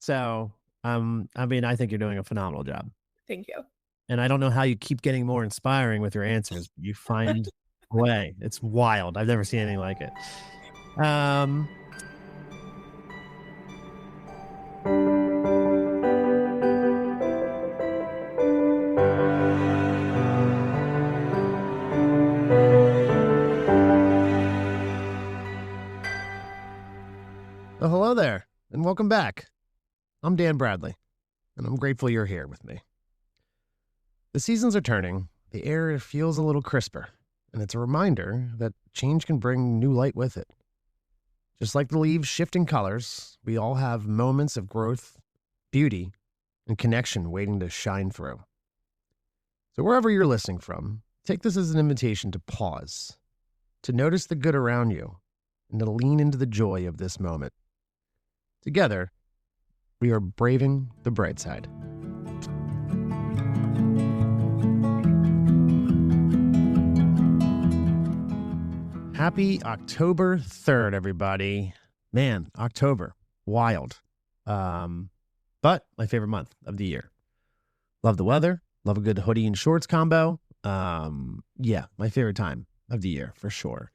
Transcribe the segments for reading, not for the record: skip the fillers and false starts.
So, I think you're doing a phenomenal job. Thank you. And I don't know how you keep getting more inspiring with your answers. You find a way. It's wild. I've never seen anything like it. Um, well, hello there, and welcome back. I'm Dan Bradley, and I'm grateful you're here with me. The seasons are turning, the air feels a little crisper, and it's a reminder that change can bring new light with it. Just like the leaves shifting colors, we all have moments of growth, beauty, and connection waiting to shine through. So wherever you're listening from, take this as an invitation to pause, to notice the good around you, and to lean into the joy of this moment. Together, we are braving the bright side. Happy October 3rd, everybody. Man, October, wild. But my favorite month of the year. Love the weather, love a good hoodie and shorts combo. Yeah, my favorite time of the year for sure.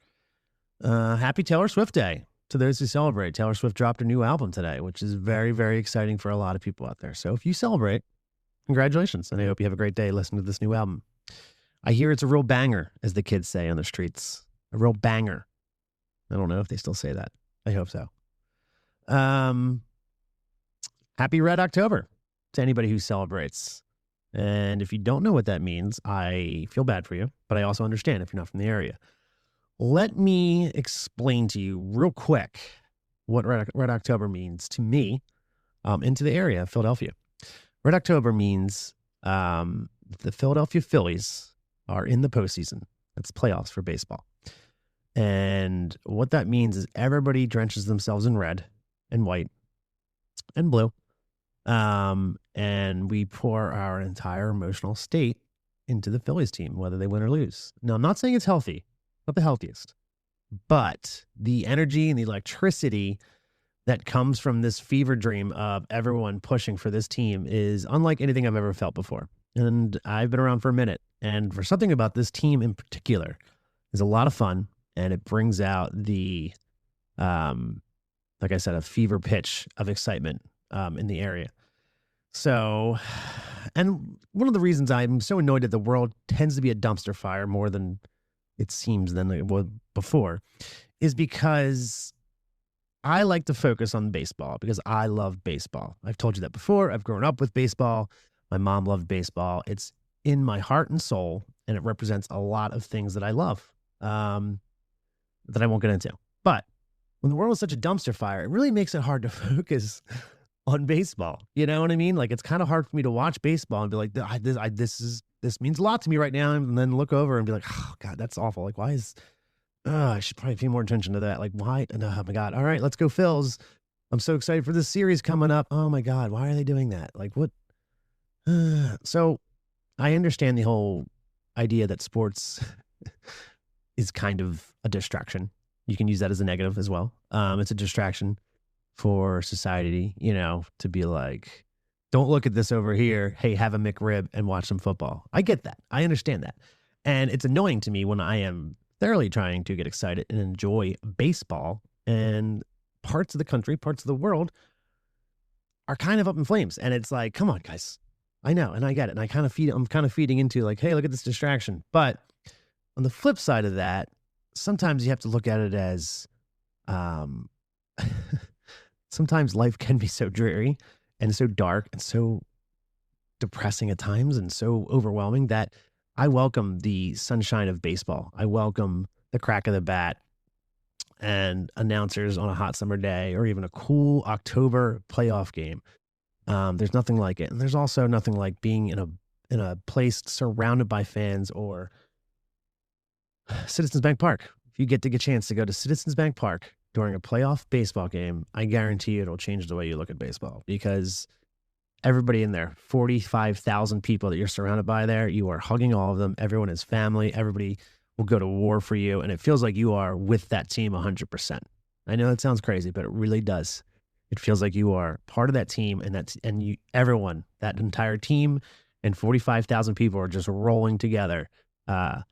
Happy Taylor Swift Day to those who celebrate. Taylor Swift dropped a new album today, which is very, very exciting for a lot of people out there. So if you celebrate, congratulations. And I hope you have a great day listening to this new album. I hear it's a real banger, as the kids say on the streets. A real banger. I don't know if they still say that. I hope so. Happy Red October to anybody who celebrates. And if you don't know what that means, I feel bad for you, but I also understand if you're not from the area. Let me explain to you real quick what Red October means to me and to the area of Philadelphia. Red October means the Philadelphia Phillies are in the postseason. That's playoffs for baseball. And what that means is everybody drenches themselves in red and white and blue. And we pour our entire emotional state into the Phillies team, whether they win or lose. Now, I'm not saying it's healthy, not the healthiest, but the energy and the electricity that comes from this fever dream of everyone pushing for this team is unlike anything I've ever felt before. And I've been around for a minute. And for something about this team in particular is a lot of fun. And it brings out the, like I said, a fever pitch of excitement in the area. So, and one of the reasons I'm so annoyed that the world tends to be a dumpster fire more than it seems than it was before is because I like to focus on baseball because I love baseball. I've told you that before. I've grown up with baseball. My mom loved baseball. It's in my heart and soul, and it represents a lot of things that I love that I won't get into. But when the world is such a dumpster fire, it really makes it hard to focus on baseball. You know what I mean? Like, it's kind of hard for me to watch baseball and be like, this means a lot to me right now. And then look over and be like, oh God, that's awful. Like, why is, I should probably pay more attention to that. Like, why? Oh my God. All right, let's go Phils. I'm so excited for this series coming up. Oh my God, why are they doing that? Like, what? So I understand the whole idea that sports is kind of a distraction. You can use that as a negative as well. It's a distraction for society, to be like, don't look at this over here. Hey, have a McRib and watch some football. I get that. I understand that. And it's annoying to me when I am thoroughly trying to get excited and enjoy baseball and parts of the country, parts of the world are kind of up in flames. And it's like, come on, guys. I know. And I get it. And I'm kind of feeding into like, hey, look at this distraction. But on the flip side of that, sometimes you have to look at it as, sometimes life can be so dreary and so dark and so depressing at times and so overwhelming that I welcome the sunshine of baseball. I welcome the crack of the bat and announcers on a hot summer day or even a cool October playoff game. There's nothing like it. And there's also nothing like being in a place surrounded by fans or Citizens Bank Park. If you get a chance to go to Citizens Bank Park during a playoff baseball game, I guarantee you it'll change the way you look at baseball because everybody in there, 45,000 people that you're surrounded by there, you are hugging all of them. Everyone is family. Everybody will go to war for you. And it feels like you are with that team 100%. I know that sounds crazy, but it really does. It feels like you are part of that team, and everyone, that entire team and 45,000 people are just rolling together to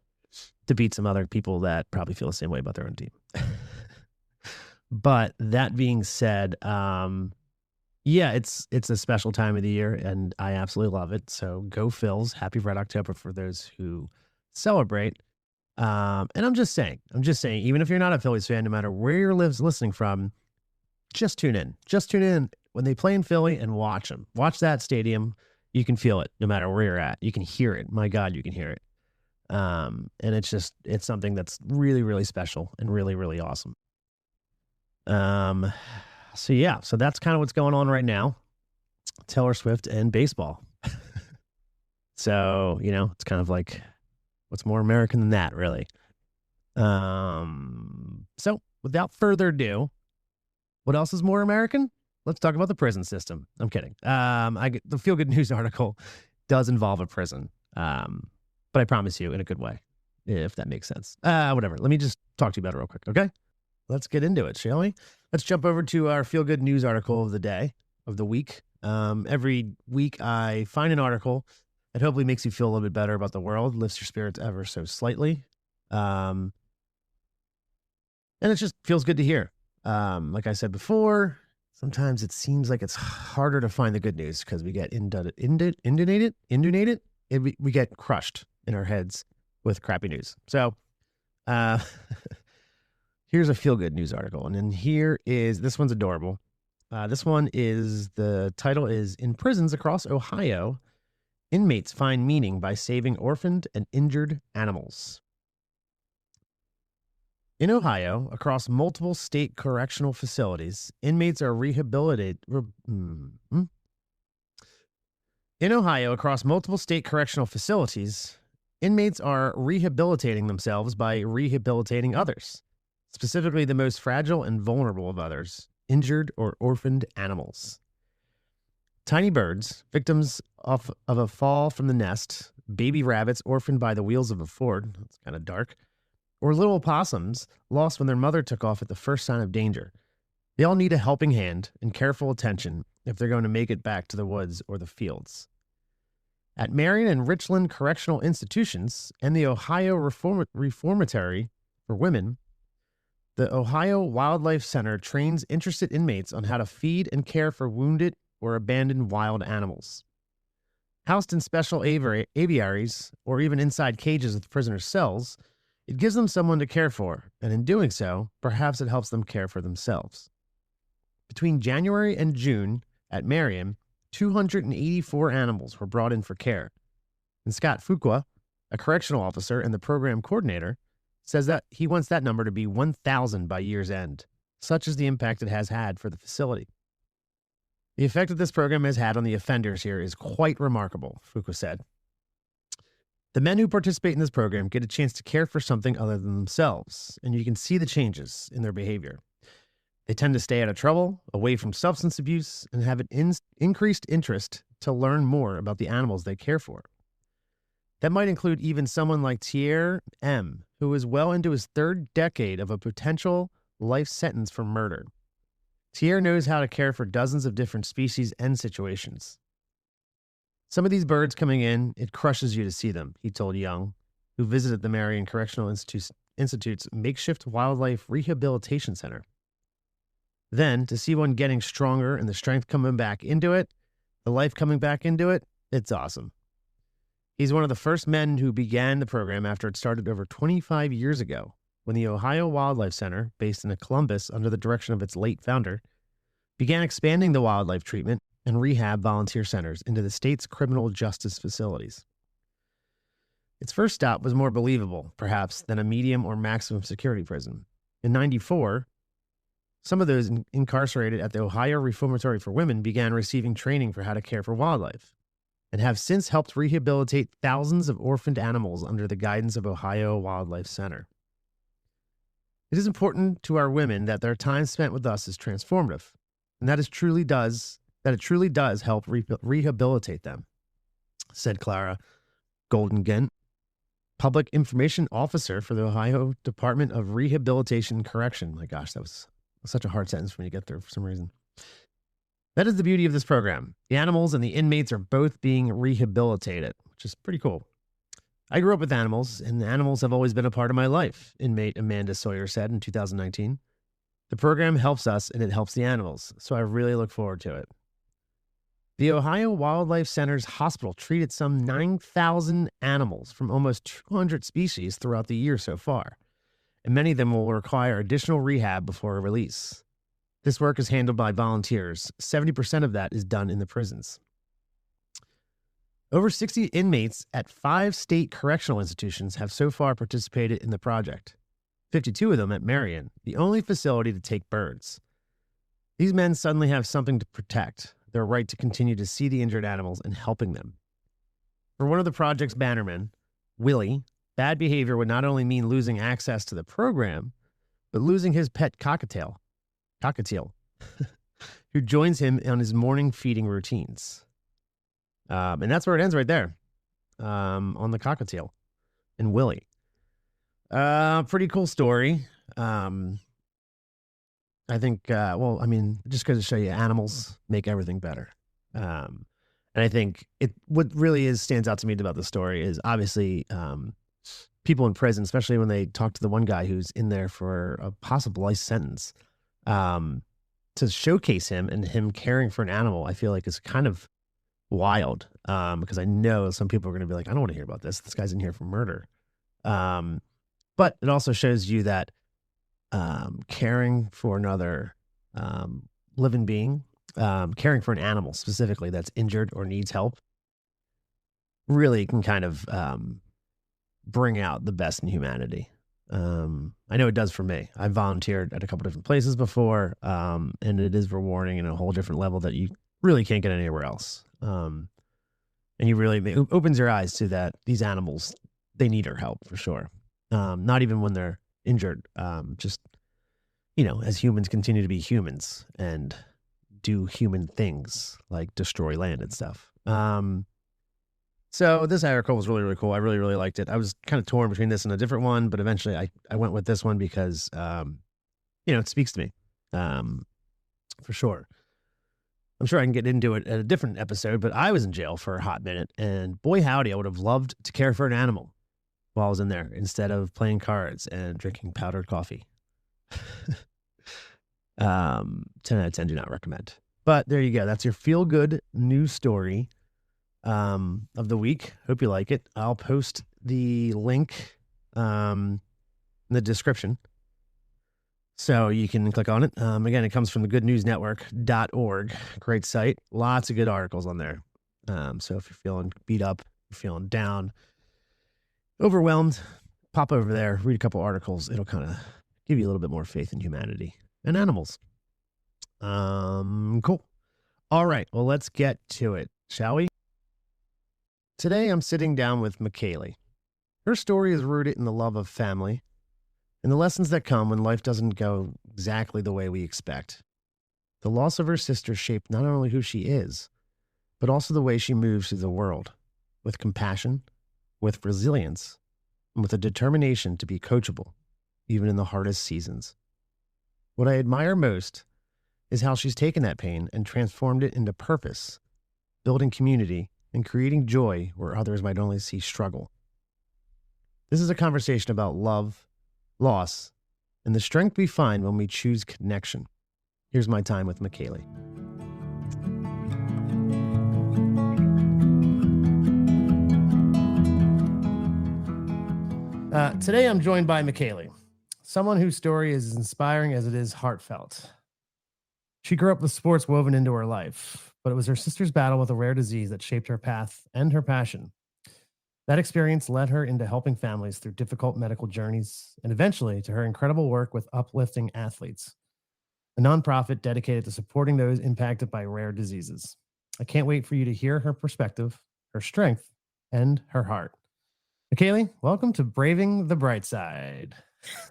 beat some other people that probably feel the same way about their own team. But that being said, yeah, it's a special time of the year, and I absolutely love it. So go Phils. Happy Red October for those who celebrate. And I'm just saying, even if you're not a Phillies fan, no matter where you're listening from, just tune in. Just tune in when they play in Philly and watch them. Watch that stadium. You can feel it no matter where you're at. You can hear it. My God, you can hear it. And it's something that's really, really special and really, really awesome. So yeah, so that's kind of what's going on right now. Taylor Swift and baseball. So, it's kind of like, what's more American than that, really? So without further ado, what else is more American? Let's talk about the prison system. I'm kidding. The Feel Good News article does involve a prison. But I promise you in a good way, if that makes sense. Whatever. Let me just talk to you about it real quick. Okay. Let's get into it, shall we? Let's jump over to our Feel Good News article of the day, of the week. Every week I find an article that hopefully makes you feel a little bit better about the world, lifts your spirits ever so slightly. And it just feels good to hear. Like I said before, sometimes it seems like it's harder to find the good news because we get inundated. We get crushed in our heads with crappy news. So, here's a feel-good news article. And then this one's adorable. The title is, "In Prisons Across Ohio, Inmates Find Meaning by Saving Orphaned and Injured Animals." In Ohio, across multiple state correctional facilities, inmates are rehabilitated. In Ohio, across multiple state correctional facilities, inmates are rehabilitating themselves by rehabilitating others, specifically the most fragile and vulnerable of others, injured or orphaned animals. Tiny birds, victims of a fall from the nest, baby rabbits orphaned by the wheels of a Ford, that's kind of dark, or little opossums lost when their mother took off at the first sign of danger. They all need a helping hand and careful attention if they're going to make it back to the woods or the fields. At Marion and Richland Correctional Institutions and the Ohio Reformatory for Women, the Ohio Wildlife Center trains interested inmates on how to feed and care for wounded or abandoned wild animals. Housed in special aviaries or even inside cages with prisoners' cells, it gives them someone to care for, and in doing so, perhaps it helps them care for themselves. Between January and June at Marion, 284 animals were brought in for care. And Scott Fuqua, a correctional officer and the program coordinator, says that he wants that number to be 1,000 by year's end. Such is the impact it has had for the facility. The effect that this program has had on the offenders here is quite remarkable, Fuqua said. The men who participate in this program get a chance to care for something other than themselves, and you can see the changes in their behavior. They tend to stay out of trouble, away from substance abuse, and have an increased interest to learn more about the animals they care for. That might include even someone like Thierry M., who is well into his third decade of a potential life sentence for murder. Thierry knows how to care for dozens of different species and situations. "Some of these birds coming in, it crushes you to see them," he told Young, who visited the Marion Correctional Institute's makeshift wildlife rehabilitation center. Then, to see one getting stronger and the strength coming back into it, the life coming back into it, it's awesome. He's one of the first men who began the program after it started over 25 years ago, when the Ohio Wildlife Center, based in Columbus under the direction of its late founder, began expanding the wildlife treatment and rehab volunteer centers into the state's criminal justice facilities. Its first stop was more believable, perhaps, than a medium or maximum security prison. In '94, some of those incarcerated at the Ohio Reformatory for Women began receiving training for how to care for wildlife, and have since helped rehabilitate thousands of orphaned animals under the guidance of Ohio Wildlife Center. It is important to our women that their time spent with us is transformative, and that it truly does help rehabilitate them, said Clara Goldengent, Public Information Officer for the Ohio Department of Rehabilitation and Correction. My gosh, that was such a hard sentence for me to get through for some reason. That is the beauty of this program. The animals and the inmates are both being rehabilitated, which is pretty cool. I grew up with animals, and the animals have always been a part of my life, inmate Amanda Sawyer said in 2019. The program helps us, and it helps the animals, so I really look forward to it. The Ohio Wildlife Center's hospital treated some 9,000 animals from almost 200 species throughout the year so far, and many of them will require additional rehab before a release. This work is handled by volunteers. 70% of that is done in the prisons. Over 60 inmates at 5 state correctional institutions have so far participated in the project. 52 of them at Marion, the only facility to take birds. These men suddenly have something to protect, their right to continue to see the injured animals and helping them. For one of the project's bannermen, Willie, bad behavior would not only mean losing access to the program, but losing his pet cockatiel, who joins him on his morning feeding routines. And that's where it ends right there, on the cockatiel and Willie. Pretty cool story. I think, just goes to show you animals make everything better. And I think what really stands out to me about the story is obviously people in prison, especially when they talk to the one guy who's in there for a possible life sentence, to showcase him and him caring for an animal, I feel like is kind of wild, because I know some people are going to be like, I don't want to hear about this. This guy's in here for murder. But it also shows you that caring for another living being, caring for an animal specifically that's injured or needs help, really can kind of bring out the best in humanity. I know it does for me. I've volunteered at a couple different places before, and it is rewarding in a whole different level that you really can't get anywhere else. And it opens your eyes to that these animals, they need our help for sure. Not even when they're injured, just, as humans continue to be humans and do human things like destroy land and stuff. So this article was really, really cool. I really, really liked it. I was kind of torn between this and a different one, but eventually I went with this one because, it speaks to me, for sure. I'm sure I can get into it at a different episode, but I was in jail for a hot minute, and boy, howdy, I would have loved to care for an animal while I was in there instead of playing cards and drinking powdered coffee. 10 out of 10 do not recommend. But there you go. That's your feel-good news story of the week. Hope you like it. I'll post the link in the description, so you can click on it. Again, it comes from the goodnewsnetwork.org. Great site. Lots of good articles on there. So if you're feeling beat up, you're feeling down, overwhelmed, pop over there, read a couple articles. It'll kind of give you a little bit more faith in humanity and animals. Cool. All right. Well, let's get to it, shall we? Today, I'm sitting down with MaKaylie. Her story is rooted in the love of family and the lessons that come when life doesn't go exactly the way we expect. The loss of her sister shaped not only who she is, but also the way she moves through the world, with compassion, with resilience, and with a determination to be coachable, even in the hardest seasons. What I admire most is how she's taken that pain and transformed it into purpose, building community and creating joy where others might only see struggle. This is a conversation about love, loss, and the strength we find when we choose connection. Here's my time with MaKaylie. Today I'm joined by MaKaylie, someone whose story is as inspiring as it is heartfelt. She grew up with sports woven into her life, but it was her sister's battle with a rare disease that shaped her path and her passion. That experience led her into helping families through difficult medical journeys and eventually to her incredible work with Uplifting Athletes, a nonprofit dedicated to supporting those impacted by rare diseases. I can't wait for you to hear her perspective, her strength, and her heart. MaKaylie, welcome to Braving the Bright Side.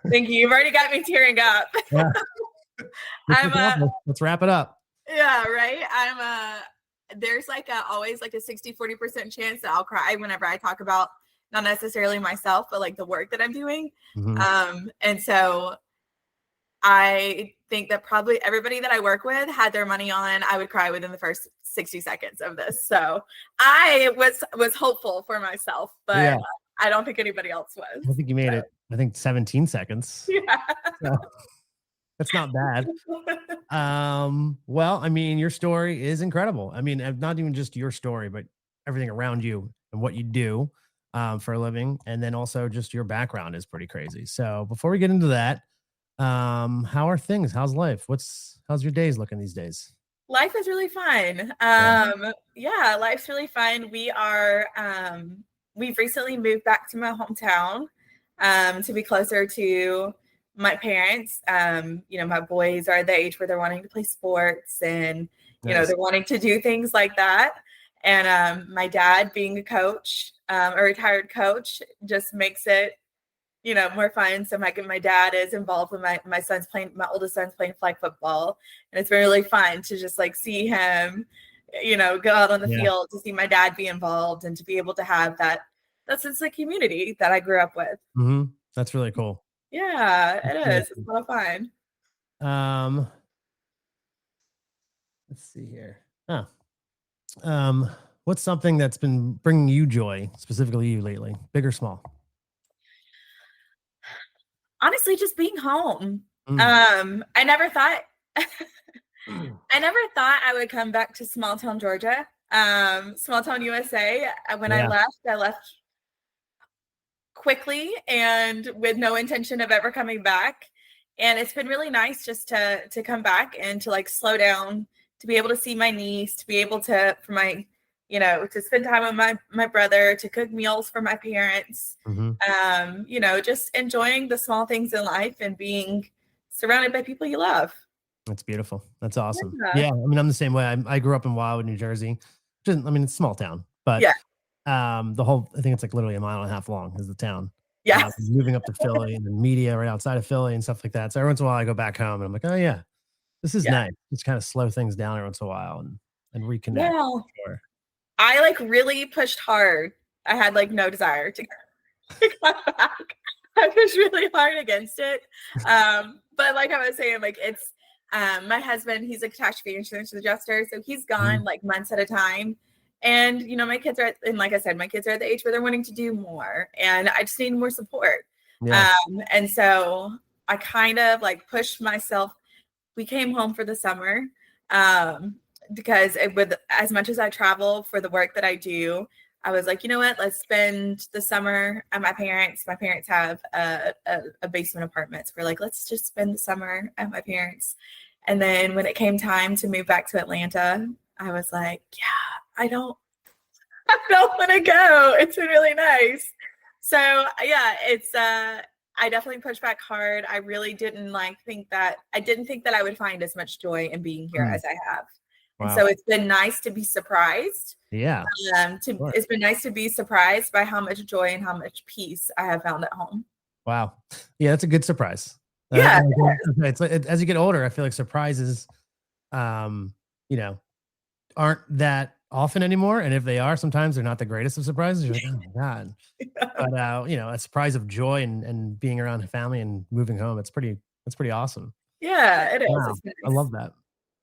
Thank you. You've already got me tearing up. Yeah. Let's wrap it up. Yeah, right. There's always a 60-40% chance that I'll cry whenever I talk about not necessarily myself, but the work that I'm doing. Mm-hmm. And so I think that probably everybody that I work with had their money on I would cry within the first 60 seconds of this. So I was hopeful for myself, but I don't think anybody else was. I think you made it, I think 17 seconds. Yeah. So that's not bad. Well, I mean, your story is incredible. I mean, not even just your story, but everything around you and what you do for a living. And then also just your background is pretty crazy. So before we get into that, how are things? How's life? How's your days looking these days? Life is really fun. Yeah, life's really fun. We've recently moved back to my hometown to be closer to my parents. My boys are at the age where they're wanting to play sports and, Nice. they're wanting to do things like that. And my dad being a coach, a retired coach, just makes it, more fun. So my dad is involved with my oldest son's playing flag football. And it's been really fun to just like see him, go out on the field, to see my dad be involved and to be able to have that sense of community that I grew up with. Mm-hmm. That's really cool. Yeah, it is. It's a lot of fun. Let's see here. What's something that's been bringing you joy, specifically you lately, big or small? Honestly, just being home. I never thought I would come back to small town Georgia, small town USA. When I left quickly and with no intention of ever coming back. And it's been really nice just to come back and to like slow down, to be able to see my niece, to be able to, for my, to spend time with my brother, to cook meals for my parents, just enjoying the small things in life and being surrounded by people you love. That's beautiful. That's awesome. Yeah. I mean, I'm the same way. I grew up in Wildwood, New Jersey. I mean, it's a small town, but I think it's like literally a mile and a half long is the town. Yeah. Moving up to Philly and then media right outside of Philly and stuff like that. So every once in a while I go back home and I'm like, oh yeah, this is nice. Just kind of slow things down every once in a while and reconnect. Yeah. Sure. I like really pushed hard. I had like no desire to come back. I pushed really hard against it. But like I was saying, like it's my husband, he's a catastrophe insurance adjuster. So he's gone like months at a time. And, my kids are, and like I said, my kids are at the age where they're wanting to do more and I just need more support. Yeah. And so I kind of like pushed myself. We came home for the summer because with as much as I travel for the work that I do, I was like, you know what, let's spend the summer at my parents. My parents have a basement apartment. So we're like, let's just spend the summer at my parents. And then when it came time to move back to Atlanta, I was like, yeah, I don't want to go. It's been really nice. So yeah, it's I definitely pushed back hard. I really didn't think that I would find as much joy in being here as I have. Wow. And so it's been nice to be surprised. Yeah. It's been nice to be surprised by how much joy and how much peace I have found at home. Wow. Yeah, that's a good surprise. Yeah. It's like, as you get older, I feel like surprises, aren't that often anymore. And if they are, sometimes they're not the greatest of surprises. You're like, oh my God. But a surprise of joy and being around family and moving home, that's pretty awesome. Yeah, it is. Wow. Nice. I love that.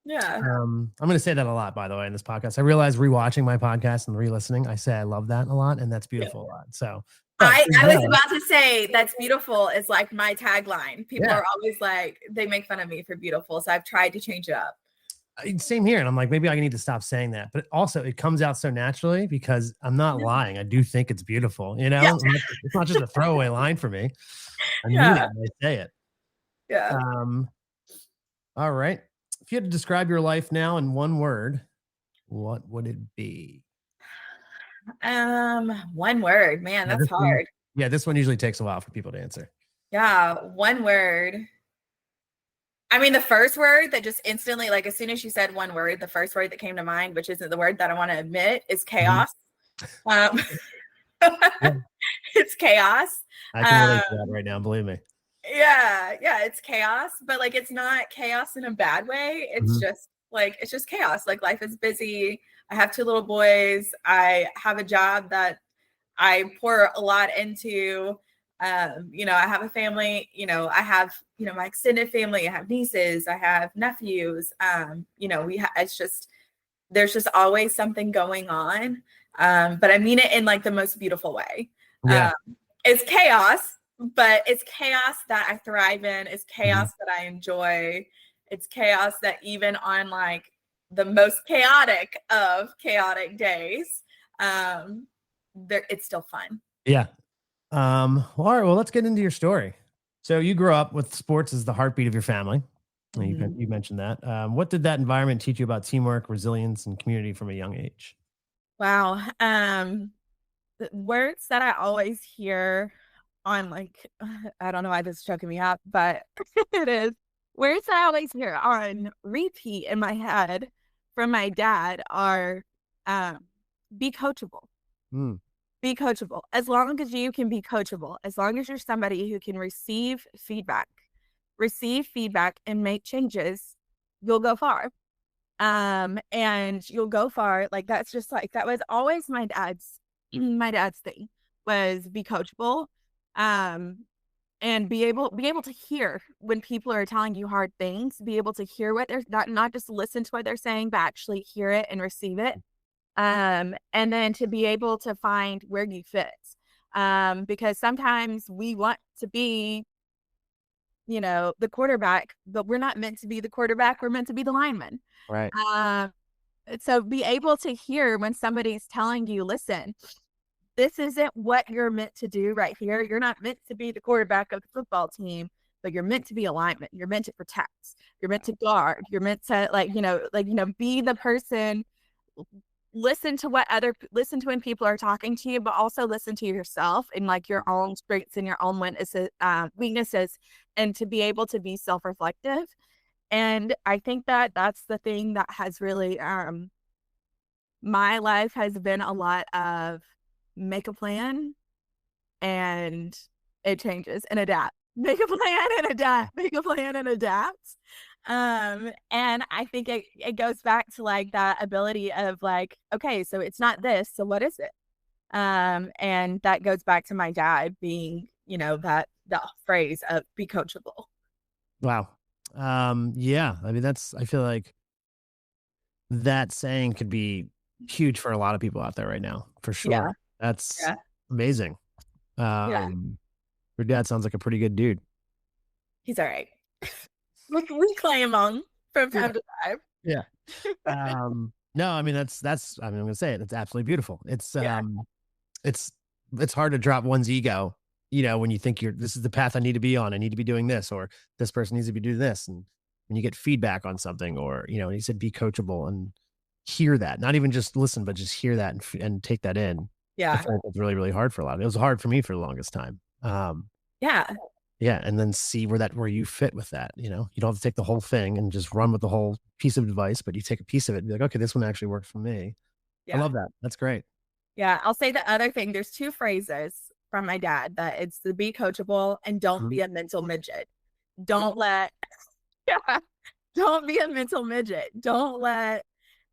Yeah. I'm going to say that a lot, by the way, in this podcast. I realize rewatching my podcast and re-listening, I say I love that a lot, and that's beautiful a lot. So I was about to say that's beautiful is like my tagline. People are always like, they make fun of me for beautiful. So I've tried to change it up. Same here. And I'm like, maybe I need to stop saying that. But also it comes out so naturally because I'm not lying. I do think it's beautiful. It's not just a throwaway line for me. I mean it when I say it. Yeah. All right. If you had to describe your life now in one word, what would it be? One word, man, that's hard. This one usually takes a while for people to answer. Yeah. One word. I mean, the first word that just instantly, like as soon as you said one word, the first word that came to mind, which isn't the word that I want to admit, is chaos. It's chaos. I can relate to that right now, believe me. Yeah, it's chaos, but like it's not chaos in a bad way. It's just chaos. Like life is busy. I have 2 little boys. I have a job that I pour a lot into. You know, I have a family, you know, I have, you know, my extended family, I have nieces, I have nephews. You know, it's just, there's just always something going on. But I mean it in like the most beautiful way. Yeah. Um, it's chaos, but it's chaos that I thrive in. It's Mhm. chaos that I enjoy. It's chaos that even on like the most chaotic of chaotic days, it's still fun. Yeah. Well, all right. Well, let's get into your story. So you grew up with sports as the heartbeat of your family. Mhm. You mentioned that. What did that environment teach you about teamwork, resilience, and community from a young age? Wow. The words that I always hear on like I don't know why this is choking me up, but it is words that I always hear on repeat in my head from my dad are um be coachable. Mm, Be coachable. As long as you can be coachable, as long as you're somebody who can receive feedback and make changes, you'll go far. And you'll go far. Like that's just like that was always my dad's thing was be coachable. Um and be able to hear when people are telling you hard things, be able to hear what they're not just listen to what they're saying, but actually hear it and receive it. And then to be able to find where you fit. Because sometimes we want to be, you know, the quarterback, but we're not meant to be the quarterback. We're meant to be the lineman. right. Um, so be able to hear when somebody's telling you, listen, this isn't what you're meant to do right here. You're not meant to be the quarterback of the football team, but you're meant to be a lineman. You're meant to protect. You're meant to guard. You're meant to be the person. Listen to when people are talking to you, but also listen to yourself and like your own strengths and your own weaknesses, and to be able to be self-reflective. And I think that that's the thing that has really my life has been a lot of make a plan and it changes and adapt. Make a plan and adapt. Make a plan and adapt. And I think it goes back to like that ability of like, okay, so it's not this, so what is it? And that goes back to my dad being, you know, that phrase of be coachable. Wow. Yeah. I mean, I feel like that saying could be huge for a lot of people out there right now, for Yeah. sure. That's Yeah. amazing. Yeah. Um, your dad sounds like a pretty good dude. He's all right. We claim on from Yeah. time to time. Yeah. No, I mean, I mean, I'm gonna say it. It's absolutely beautiful. Yeah. It's, it's hard to drop one's ego, you know, when you think this is the path I need to be on. I need to be doing this, or this person needs to be doing this. And when you get feedback on something, or, you know, he said, be coachable and hear that, not even just listen, but just hear that and take that in. I Yeah. feel like it's really, really hard for a lot. It was hard for me for the longest time. Yeah. Yeah, and then see where you fit with that, you know? You don't have to take the whole thing and just run with the whole piece of advice, but you take a piece of it and be like, "Okay, this one actually works for me." I Yeah. love that. That's great. Yeah. I'll say the other thing, there's two phrases from my dad that it's to be coachable and don't Mhm. be a mental midget. Don't let yeah, don't be a mental midget. Don't let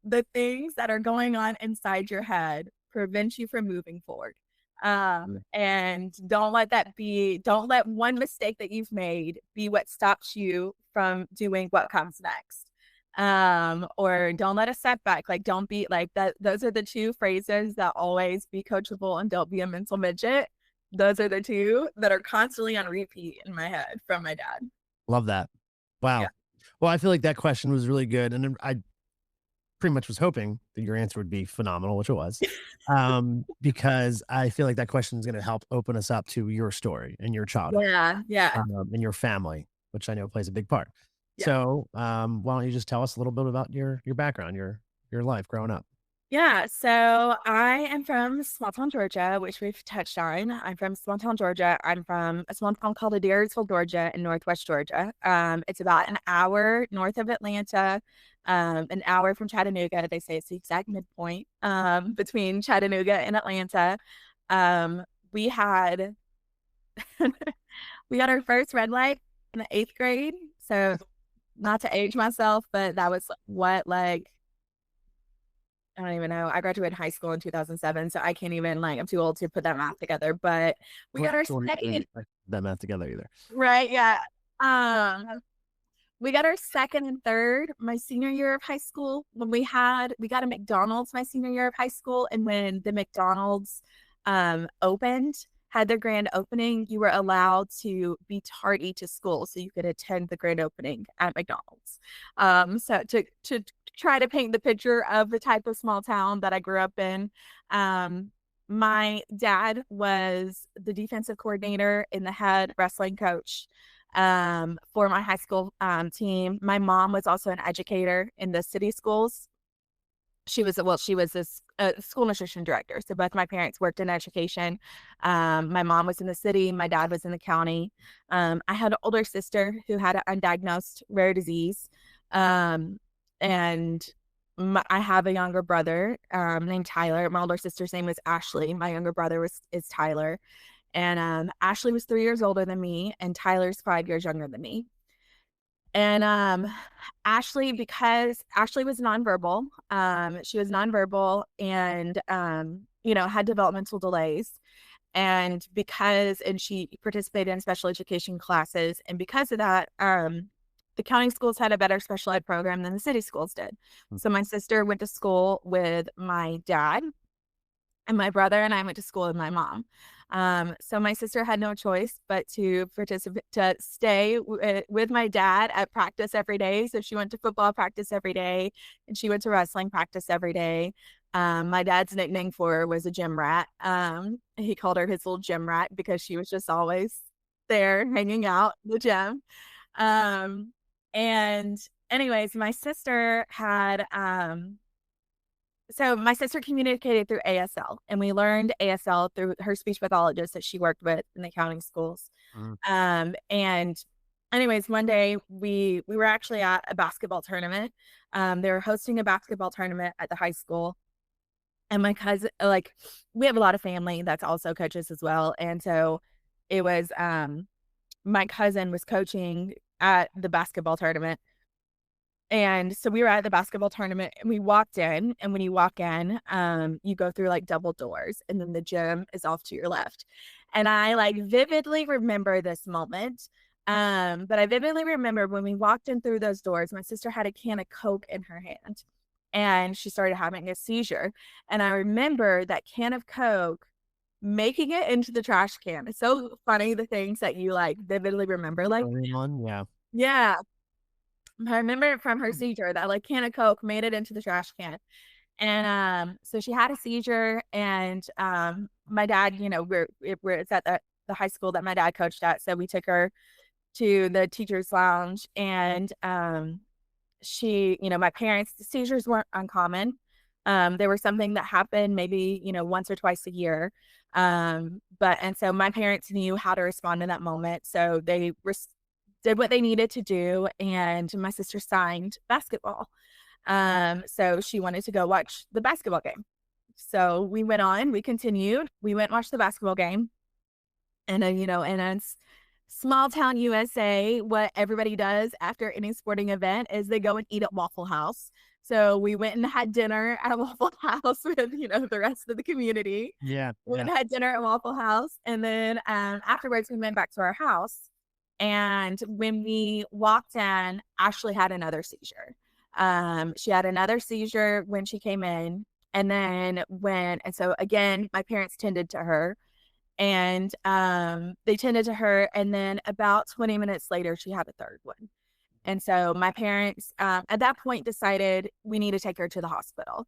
the things that are going on inside your head prevent you from moving forward. And don't let one mistake that you've made be what stops you from doing what comes next. Or don't let a setback, like don't be like that. Those are the two phrases that always be coachable and don't be a mental midget. Those are the two that are constantly on repeat in my head from my dad. Love that. Yeah. Wow. Well, I feel like that question was really good, and then I pretty much was hoping that your answer would be phenomenal, which it was, because I feel like that question is gonna help open us up to your story and your childhood, Yeah. Yeah. and your family, which I know plays a big part. Yeah. So, why don't you just tell us a little bit about your background, your life growing up? Yeah, so I am from small town Georgia, which we've touched on. I'm from small town Georgia. I'm from a small town called Adairsville, Georgia, in Northwest Georgia. It's about an hour north of Atlanta, an hour from Chattanooga. They say it's the exact midpoint between Chattanooga and Atlanta. Um, we had we got our first red light in the eighth grade. So not to age myself, but that was what like I don't even know. I graduated high school in 2007, so I can't even I'm too old to put that math together. But we got our second, that math together either. Right? Yeah. Um, we got our second and third my senior year of high school. When we got a McDonald's my senior year of high school, and when the McDonald's had their grand opening, you were allowed to be tardy to school so you could attend the grand opening at McDonald's. So to try to paint the picture of the type of small town that I grew up in, my dad was the defensive coordinator and the head wrestling coach for my high school team. My mom was also an educator in the city schools. She was a school nutrition director. So both my parents worked in education. My mom was in the city. My dad was in the county. I had an older sister who had an undiagnosed rare disease. And I have a younger brother named Tyler. My older sister's name was Ashley. My younger brother is Tyler. And Ashley was 3 years older than me, and Tyler's 5 years younger than me. And Ashley, because Ashley was nonverbal, she was nonverbal and had developmental delays. And she participated in special education classes, and because of that, the county schools had a better special ed program than the city schools did. So my sister went to school with my dad, and my brother and I went to school with my mom. So my sister had no choice but to stay with my dad at practice every day. So she went to football practice every day, and she went to wrestling practice every day. My dad's nickname for her was a gym rat. He called her his little gym rat because she was just always there hanging out in the gym. And anyways, my sister had so my sister communicated through ASL, and we learned ASL through her speech pathologist that she worked with in the county schools. And anyways, one day we were actually at a basketball tournament. They were hosting a basketball tournament at the high school. And my cousin, we have a lot of family that's also coaches as well. And so it was, my cousin was coaching at the basketball tournament. And so we were at the basketball tournament, and we walked in, and when you walk in, you go through double doors, and then the gym is off to your left. And I vividly remember this moment. But I vividly remember when we walked in through those doors, my sister had a can of Coke in her hand, and she started having a seizure. And I remember that can of Coke making it into the trash can. It's so funny, the things that you vividly remember. Yeah. Yeah. I remember it from her seizure that can of Coke made it into the trash can. And so she had a seizure, and my dad, it's at the high school that my dad coached at. So we took her to the teacher's lounge, and she, my parents, seizures weren't uncommon. They were something that happened maybe, once or twice a year. And so my parents knew how to respond in that moment. So they did what they needed to do, and my sister signed basketball. So she wanted to go watch the basketball game. So we continued. We went and watched the basketball game. And in a small town USA, what everybody does after any sporting event is they go and eat at Waffle House. So we went and had dinner at Waffle House with, the rest of the community. Yeah. We went and had dinner at Waffle House. And then afterwards, we went back to our house. And when we walked in, Ashley had another seizure. She had another seizure when she came in. And so again, my parents tended to her, and they tended to her. And then about 20 minutes later, she had a third one. And so my parents at that point decided we need to take her to the hospital.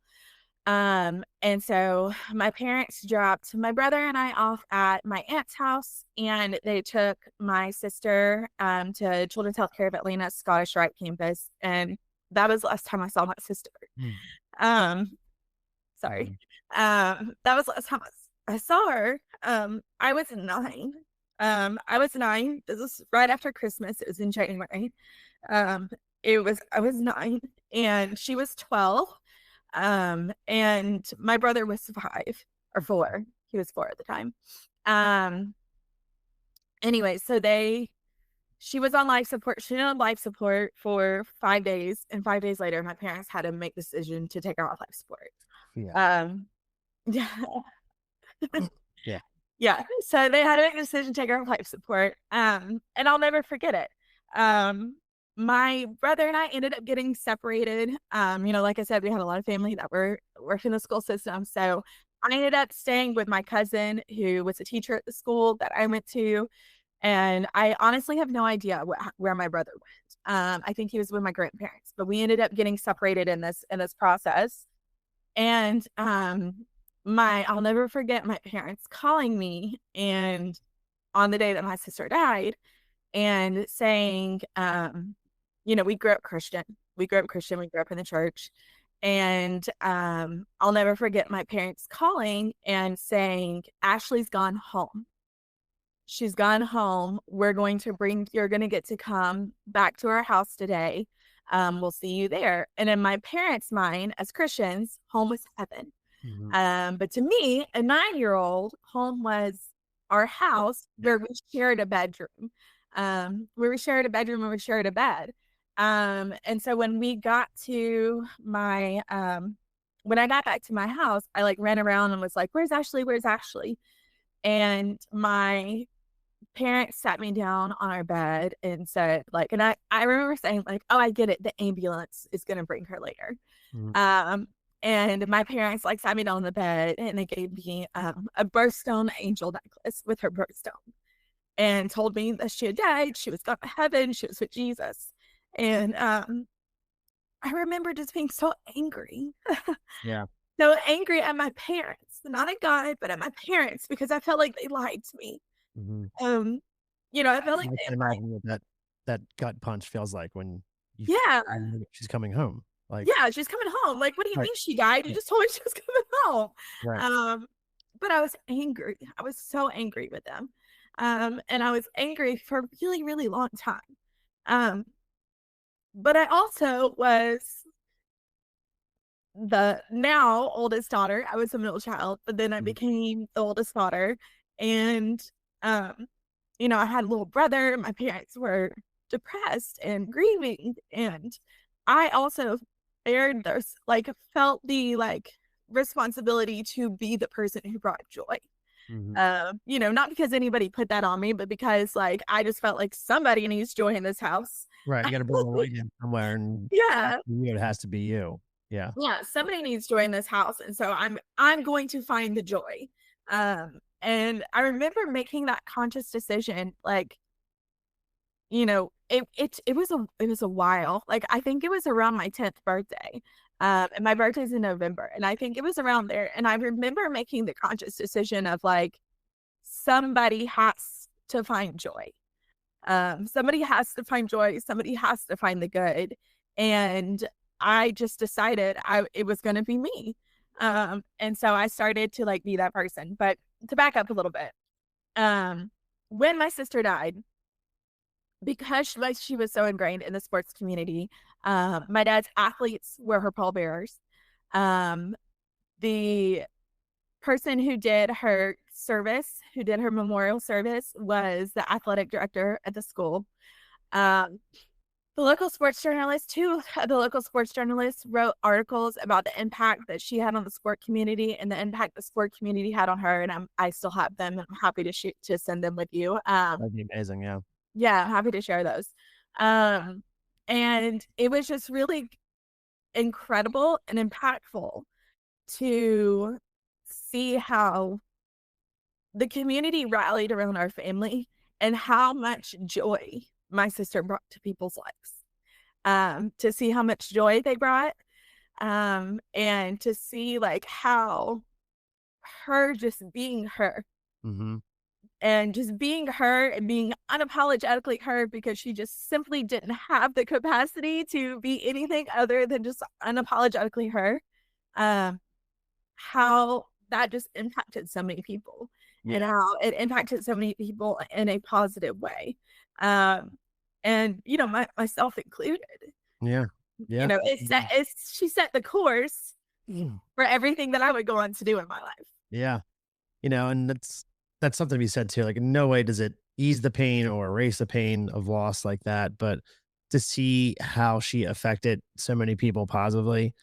And so my parents dropped my brother and I off at my aunt's house, and they took my sister to Children's Healthcare of Atlanta's Scottish Rite campus. And that was the last time I saw my sister. Sorry. That was the last time I saw her. I was 9. I was 9. This was right after Christmas. It was in January. I was 9 and she was 12. And my brother was 5 or 4. He was 4 at the time. Anyway, so she was on life support. She was on life support for 5 days. And 5 days later, my parents had to make the decision to take her off life support. Yeah. Um, yeah, Yeah. yeah. So they had to make a decision to take her off life support. And I'll never forget it. Um, my brother and I ended up getting separated. Like I said, we had a lot of family that were working in the school system. So I ended up staying with my cousin who was a teacher at the school that I went to. And I honestly have no idea where my brother went. I think he was with my grandparents, but we ended up getting separated in this process. And my I'll never forget my parents calling me and on the day that my sister died and saying, we grew up Christian. We grew up Christian. We grew up in the church. And I'll never forget my parents calling and saying, Ashley's gone home. She's gone home. You're going to get to come back to our house today. We'll see you there. And in my parents' mind, as Christians, home was heaven. Mhm. But to me, a 9-year-old, home was our house where we shared a bedroom, where we shared a bedroom and we shared a bed. And so when we got to when I got back to my house, I like ran around and was like, "Where's Ashley? Where's Ashley?" And my parents sat me down on our bed and said, like, and I remember saying, like, "Oh, I get it. The ambulance is going to bring her later." Mhm. Um, and my parents like sat me down on the bed and they gave me a birthstone angel necklace with her birthstone and told me that she had died. She was gone to heaven. She was with Jesus. And I remember just being so angry, Yeah. so angry at my parents, not at God, but at my parents because I felt like they lied to me. Mhm. Um, I felt like I they can lied. imagine what that gut punch feels like when Yeah, you know that she's coming home. Like, yeah, she's coming home. Like, what do you right. mean she died? You Yeah. just told me she was coming home. Right. Um, but I was angry. I was so angry with them. And I was angry for a really, really long time. Um, but I also was the now oldest daughter. I was a middle child, but then I Mhm. became the oldest daughter. And, um, I had a little brother. My parents were depressed and grieving. And I also felt the responsibility to be the person who brought joy. Mhm. Not because anybody put that on me, but because like I just felt like somebody needs joy in this house. Right. You got to bring the light in somewhere, and Yeah. it has to be you. Yeah. Yeah, somebody needs joy in this house. And so I'm going to find the joy. And I remember making that conscious decision, like, it was a while. Like I think it was around my 10th birthday. And my birthday's in November. And I think it was around there. And I remember making the conscious decision of like somebody has to find joy. Somebody has to find joy, somebody has to find the good. And I just decided it was gonna be me. And so I started to like be that person. But to back up a little bit, um, when my sister died, because she was so ingrained in the sports community, my dad's athletes were her pallbearers. Um, the person who did her service, who did her memorial service, was the athletic director at the school. Um, the local sports journalist, two of the local sports journalists wrote articles about the impact that she had on the sport community and the impact the sport community had on her. And I still have them, and I'm happy to send them with you. That'd be amazing. Yeah. Yeah, I'm happy to share those. Um, and it was just really incredible and impactful to see how the community rallied around our family and how much joy my sister brought to people's lives. To see how much joy they brought, and to see like how her just being her Mm-hmm. and just being her and being unapologetically her because she just simply didn't have the capacity to be anything other than just unapologetically her. Um, how that just impacted so many people and Yeah. how it impacted so many people in a positive way. Um, and myself included. Yeah. Yeah. She set the course Mm. for everything that I would go on to do in my life. Yeah. And that's something to be said too. Like, in no way does it ease the pain or erase the pain of loss like that, but to see how she affected so many people positively,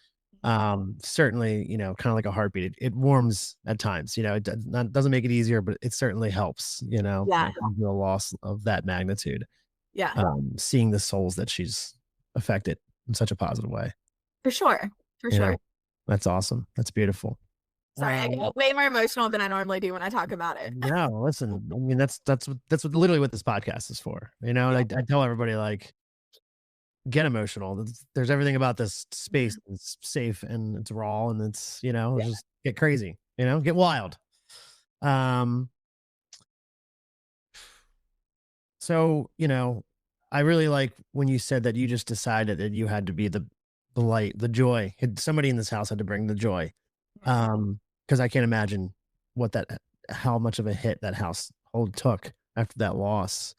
Certainly, kind of like a heartbeat. It warms at times, doesn't make it easier, but it certainly helps, Yeah. a loss of that magnitude. Yeah. Seeing the souls that she's affected in such a positive way. For sure. For You sure. know, that's awesome. That's beautiful. Sorry, I get way more emotional than I normally do when I talk about it. No, listen, I mean, that's literally what this podcast is for, and I tell everybody, like, get emotional. There's everything about this space that's safe and it's raw and it's, Yeah. just get crazy, get wild. Um, so, I really like when you said that you just decided that you had to be the light, the joy. Somebody in this house had to bring the joy. Because I can't imagine how much of a hit that household took after that loss.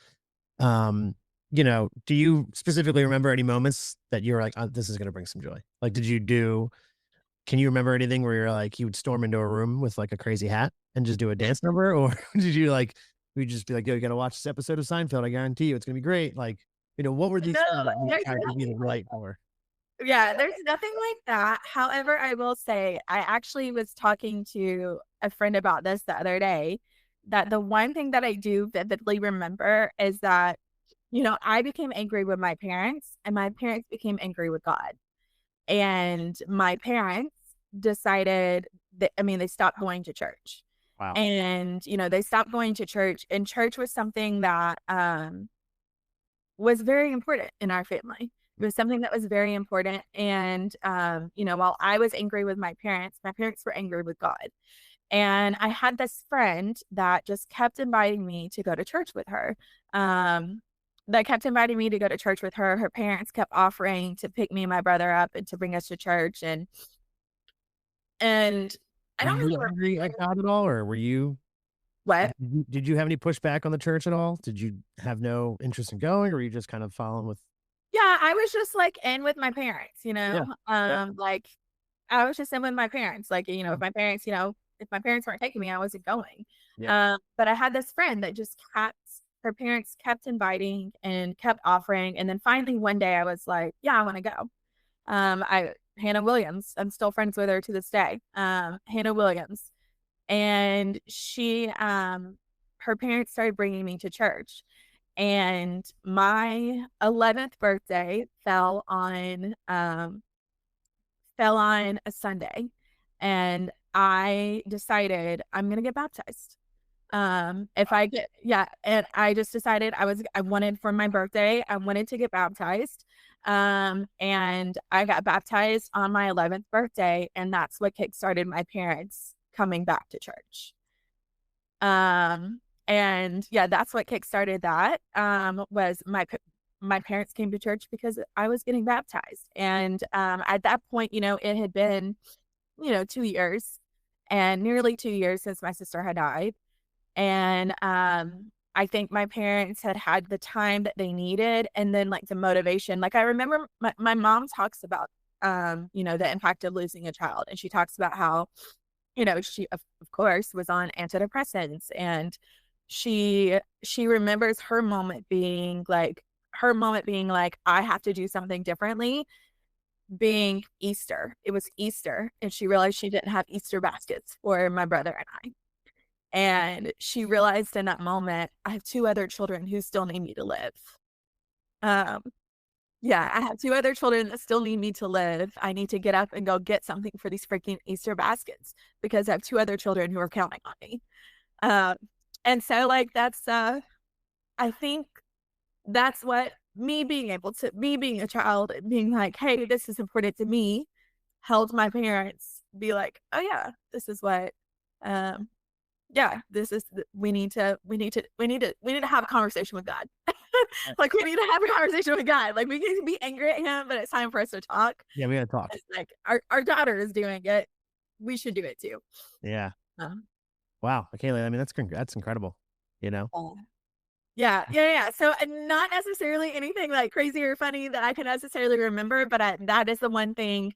Do you specifically remember any moments that you were like, this is going to bring some joy? Like, can you remember anything where you're like, you would storm into a room with like a crazy hat and just do a dance number? Or did you like, we just be like, yo, you got to watch this episode of Seinfeld. I guarantee you it's going to be great. Like, what were these things that you there's tried to be the light for? Yeah, there's nothing like that. However, I will say I actually was talking to a friend about this the other day, that the one thing that I do vividly remember is that, I became angry with my parents and my parents became angry with God. And my parents decided that, they stopped going to church. Wow. And, they stopped going to church, and church was something that was very important in our family. It was something that was very important. And, while I was angry with my parents were angry with God. And I had this friend that just kept inviting me to go to church with her. That kept inviting me to go to church with her. Her parents kept offering to pick me and my brother up and to bring us to church. And I don't Were you really angry at God at all, or were you? what. Did you have any pushback on the church at all? Did you have no interest in going, or were you just kind of following with? Yeah, I was just like in with my parents, Yeah. like I was just in with my parents. Like, if my parents weren't taking me, I wasn't going. Yeah. But I had this friend that just her parents kept inviting and kept offering. And then finally one day I was like, yeah, I want to go. Hannah Williams, I'm still friends with her to this day. Hannah Williams. And her parents started bringing me to church. And my 11th birthday fell on a Sunday, and I decided I'm going to get baptized. And I just decided I wanted for my birthday, I wanted to get baptized. And I got baptized on my 11th birthday, and that's what kickstarted my parents coming back to church. And yeah, that's what kickstarted that, was my parents came to church because I was getting baptized. And, at that point, it had been, 2 years, and nearly 2 years since my sister had died. And, I think my parents had the time that they needed, and then like the motivation. Like I remember my mom talks about, the impact of losing a child. And she talks about how, she of course was on antidepressants, and she remembers her moment being like, I have to do something differently, being Easter. It was Easter, and she realized she didn't have Easter baskets for my brother and I. And she realized in that moment, I have 2 other children who still need me to live. Um, yeah, I have 2 other children that still need me to live. I need to get up and go get something for these freaking Easter baskets because I have 2 other children who are counting on me. Um, and so like that's I think that's what me being a child and being like, hey, this is important to me, helped my parents be like, oh yeah, this is what this is we need to have a conversation with God. Like we need to have a conversation with God. Like we can be angry at him, but it's time for us to talk. Yeah, we gotta talk. It's like our daughter is doing it. We should do it too. Yeah. Um, Wow, MaKaylie, I mean, that's incredible. Yeah. So not necessarily anything like crazy or funny that I can necessarily remember, but that is the one thing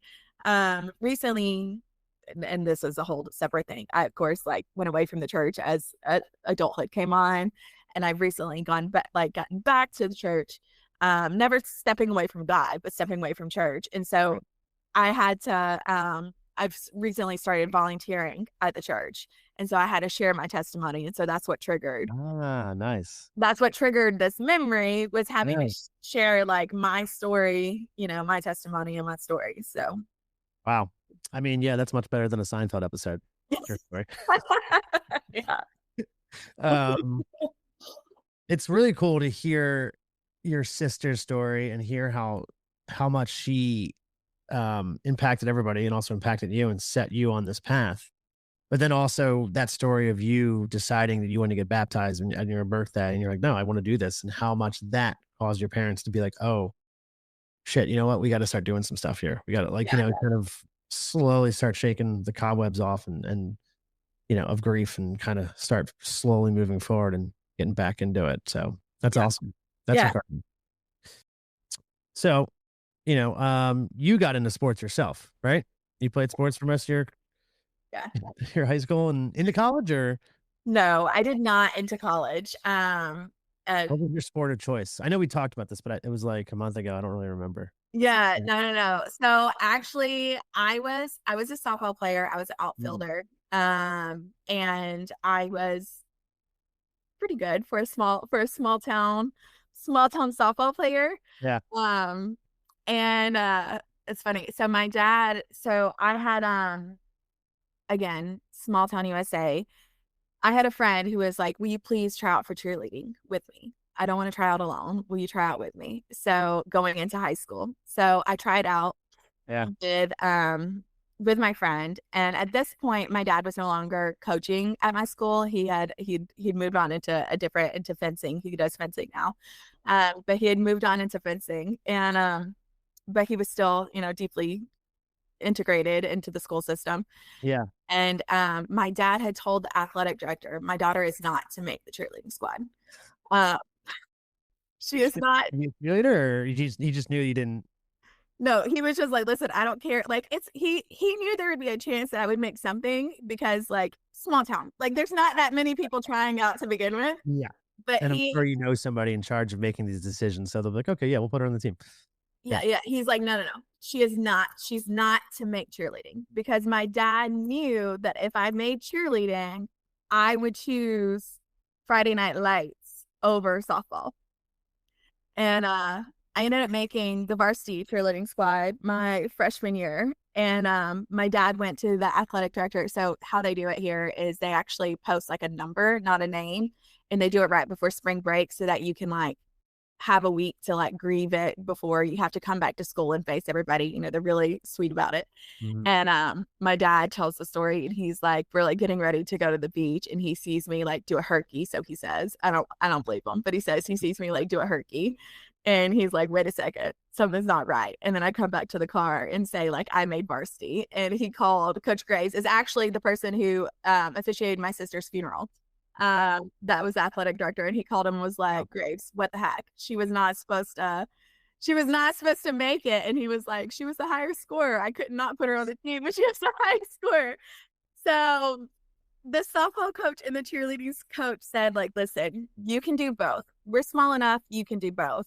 recently, and this is a whole separate thing. I, of course, like went away from the church as adulthood came on, and I've recently gotten back to the church, never stepping away from God, but stepping away from church. And so I had to, I've recently started volunteering at the church. And so I had to share my testimony. And so Ah, nice. that's what triggered this memory was having to Yeah. share like my story, my testimony and my story. So, Wow. I mean, yeah, that's much better than a Seinfeld episode. Your story. yeah. Um, it's really cool to hear your sister's story and hear how much she impacted everybody and also impacted you and set you on this path. But then also that story of you deciding that you want to get baptized on your birthday and you're like, no, I want to do this. And how much that caused your parents to be like, oh, shit, you know what? We got to start doing some stuff here. We got to like, Yeah. kind of slowly start shaking the cobwebs off and of grief and kind of start slowly moving forward and getting back into it. So that's Yeah. awesome. That's Yeah. encouraging. So, you got into sports yourself, right? You played sports for most of your Yeah. your high school and into college, or No, I did not into college. Uh, what was your sport of choice? I know we talked about this, but it was like a month ago. I don't really remember. yeah, no. So actually I was a softball player. I was an Mm. outfielder. And I was pretty good for a small town softball player. Yeah. Um, and it's funny. So my dad, so I had again, small town USA. I had a friend who was like, "Will you please try out for cheerleading with me? I don't want to try out alone. Will you try out with me?" So going into high school. So I tried out Yeah. with my friend. And at this point, my dad was no longer coaching at my school. He'd moved on into fencing. He does fencing now. But he had moved on into fencing and but he was still, deeply integrated into the school system. Yeah. And my dad had told the athletic director, my daughter is not to make the cheerleading squad. Uh, she is not. You feel it, or you just knew you didn't. No, he was just like, listen, I don't care. Like he knew there would be a chance that I would make something because like small town, like there's not that many people trying out to begin with. Yeah. But And I'm sure you know somebody in charge of making these decisions. So they'll be like, okay, yeah, we'll put her on the team. Yeah. yeah. He's like, no. She is not. She's not to make cheerleading because my dad knew that if I made cheerleading, I would choose Friday Night Lights over softball. And I ended up making the varsity cheerleading squad my freshman year. And my dad went to the athletic director. So how they do it here is they actually post like a number, not a name, and they do it right before spring break so that you can like have a week to like grieve it before you have to come back to school and face everybody. They're really sweet about it. Mhm. And my dad tells the story and he's like, we're like getting ready to go to the beach and he sees me like do a herky. So he says, I don't believe him, but he says he sees me like do a herky. And he's like, wait a second, something's not right. And then I come back to the car and say, like, I made varsity. And he called Coach Graves, is actually the person who officiated my sister's funeral. That was the athletic director. And he called him and was like, Graves, what the heck? She was not supposed to make it. And he was like, she was the higher scorer. I could not put her on the team, but she was the high scorer. So the softball coach and the cheerleading coach said, like, listen, you can do both. We're small enough, you can do both.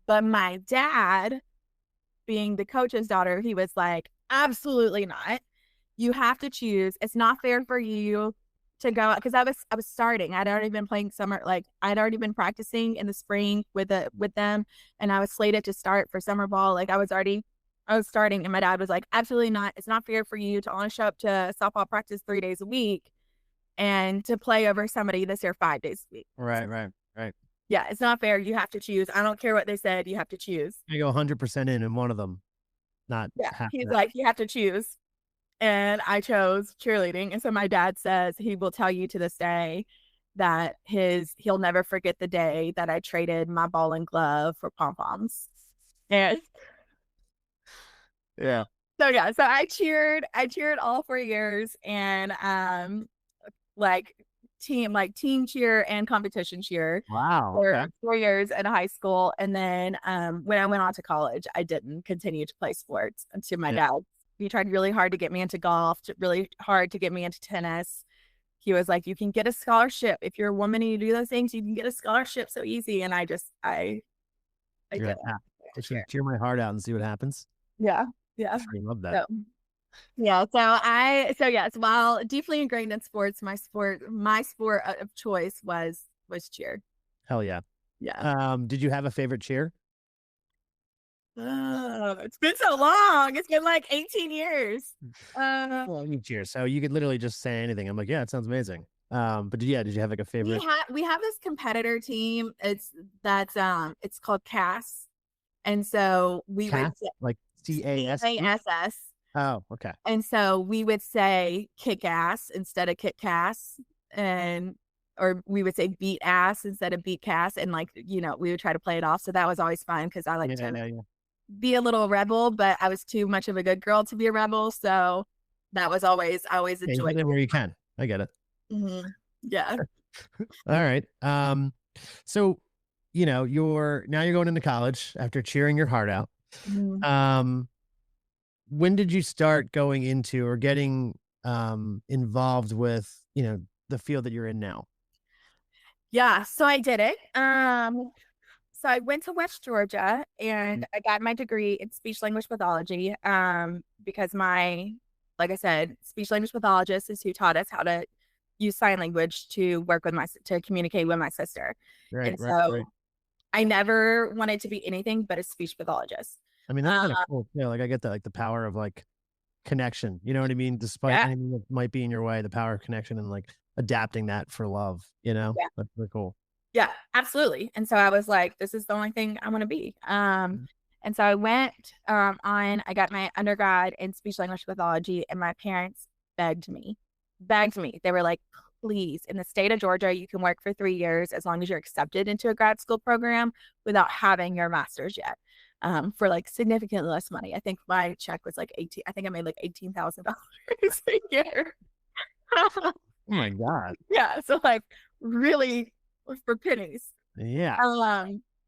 But my dad, being the coach's daughter, he was like, absolutely not. You have to choose. It's not fair for you to go because I was starting. I'd already been playing summer, like I'd already been practicing in the spring with them, and I was slated to start for summer ball. Like I was starting, and my dad was like, absolutely not. It's not fair for you to only show up to softball practice 3 days a week and to play over somebody that's here 5 days a week. Right. Yeah, it's not fair. You have to choose. I don't care what they said. You have to choose. You go 100% in one of them, not Yeah. half He's of that. like, you have to choose. And I chose cheerleading. And so my dad says he will tell you to this day that he'll never forget the day that I traded my ball and glove for pom poms. And Yeah. so yeah, so I cheered all 4 years and like team cheer and competition cheer Wow. for Okay. 4 years in high school. And then when I went on to college, I didn't continue to play sports until my Yeah. dad. He tried really hard to get me into golf, really hard to get me into tennis. He was like, you can get a scholarship. If you're a woman and you do those things, you can get a scholarship so easy. And I You're did like, just gonna cheer my heart out and see what happens. Yeah. Yeah. I love that. So yeah. So yes, while deeply ingrained in sports, my sport of choice was cheer. Hell yeah. Yeah. Did you have a favorite cheer? It's been so long. It's been like 18 years. Well, you cheer, so you could literally just say anything. I'm like, yeah, it sounds amazing. But did you have like a we favorite have we have this competitor team. It's called CAS. And so we would cast? Like CAST? CASS. Oh, okay. And so we would say kick ass instead of kick Cass, and or we would say beat ass instead of beat Cass, and like we would try to play it off. So that was always fun because I like Yeah, to yeah, yeah. be a little rebel, but I was too much of a good girl to be a rebel. So that was always I always Yeah, you hit enjoyed. it where you can. I get it. Yeah. All right. So you're going into college after cheering your heart out. Mhm. Um, when did you start going into or getting involved with, the field that you're in now? Yeah. So I did it. So I went to West Georgia Mm. and I got my degree in speech language pathology. Because like I said, speech language pathologist is who taught us how to use sign language to work with to communicate with my sister. Right, And right, right. so I never wanted to be anything but a speech pathologist. I mean, that's Uh, kind of cool. Yeah, like I get that, like the power of like connection. You know what I mean? Despite yeah, anything that might be in your way, the power of connection and like adapting that for love, yeah, That's pretty cool. yeah, absolutely. And so I was like, this is the only thing I want to be. Mm. And so I went I got my undergrad in speech language pathology, and my parents begged me. They were like, please, in the state of Georgia, you can work for 3 years as long as you're accepted into a grad school program without having your master's yet. For like significantly less money. I think my check was like 18. I think I made like $18,000 a year. Oh my God. Yeah. So like really for pennies. Yeah.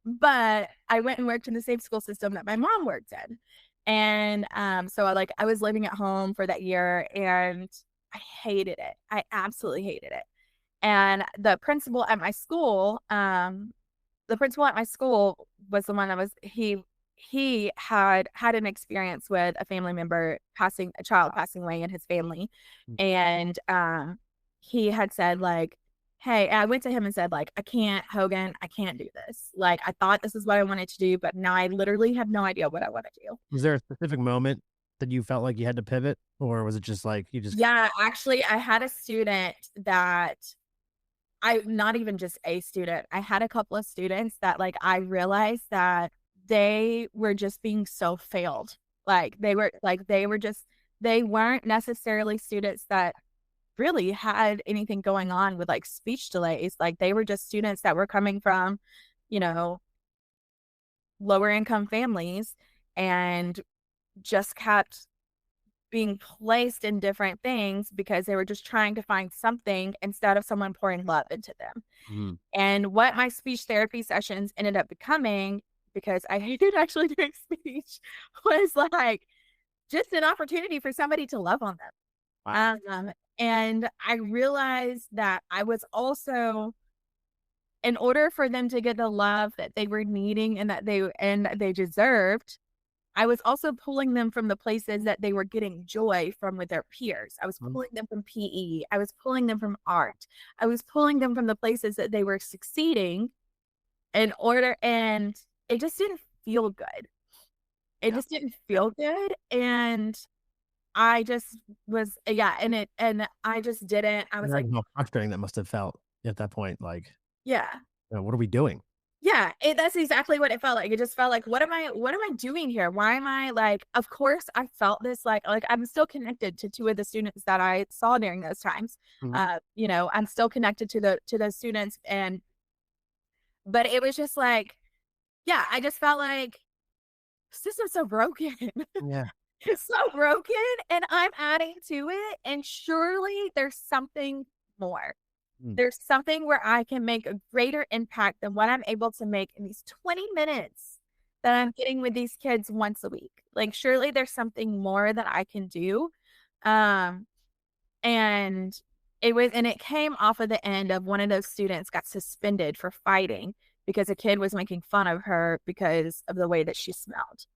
But I went and worked in the same school system that my mom worked in. And so I was living at home for that year and I hated it. I absolutely hated it. And the principal at my school was the one that was he had an experience with a family member a child passing away in his family. Mm. And he had said like, hey, I went to him and said like, Hogan, I can't do this. Like I thought this is what I wanted to do, but now I literally have no idea what I want to do. Was there a specific moment that you felt like you had to pivot, or was it just like you just? Yeah, actually I had a student that I not even just a student. I had a couple of students that like I realized that they were just being so failed. They weren't necessarily students that really had anything going on with like speech delays. Like they were just students that were coming from, you know, lower income families and just kept being placed in different things because they were just trying to find something instead of someone pouring love into them. Mm. And what my speech therapy sessions ended up becoming, because I hated actually doing speech, was like just an opportunity for somebody to love on Wow. them. And I realized that I was also, in order for them to get the love that they were needing and that they deserved, I was also pulling them from the places that they were getting joy from with their peers. I was Mm. pulling them from PE. I was pulling them from art. I was pulling them from the places that they were succeeding and it just didn't feel good. It Yeah. just didn't feel good. And I just was, yeah. And I just didn't, I was like, Imagine how frustrating that must have felt at that point. Like, yeah. what are we doing? Yeah, that's exactly what it felt like. It just felt like, what am I doing here? Why am I like, of course I felt this like I'm still connected to two of the students that I saw during those times. Mhm. I'm still connected to those students but it was just like, yeah, I just felt like system's so broken. Yeah. It's so broken and I'm adding to it and surely there's something more. Mm. There's something where I can make a greater impact than what I'm able to make in these 20 minutes that I'm getting with these kids once a week. Like, surely there's something more that I can do. Um, and it came off of the end of one of those students got suspended for fighting because a kid was making fun of her because of the way that she smelled.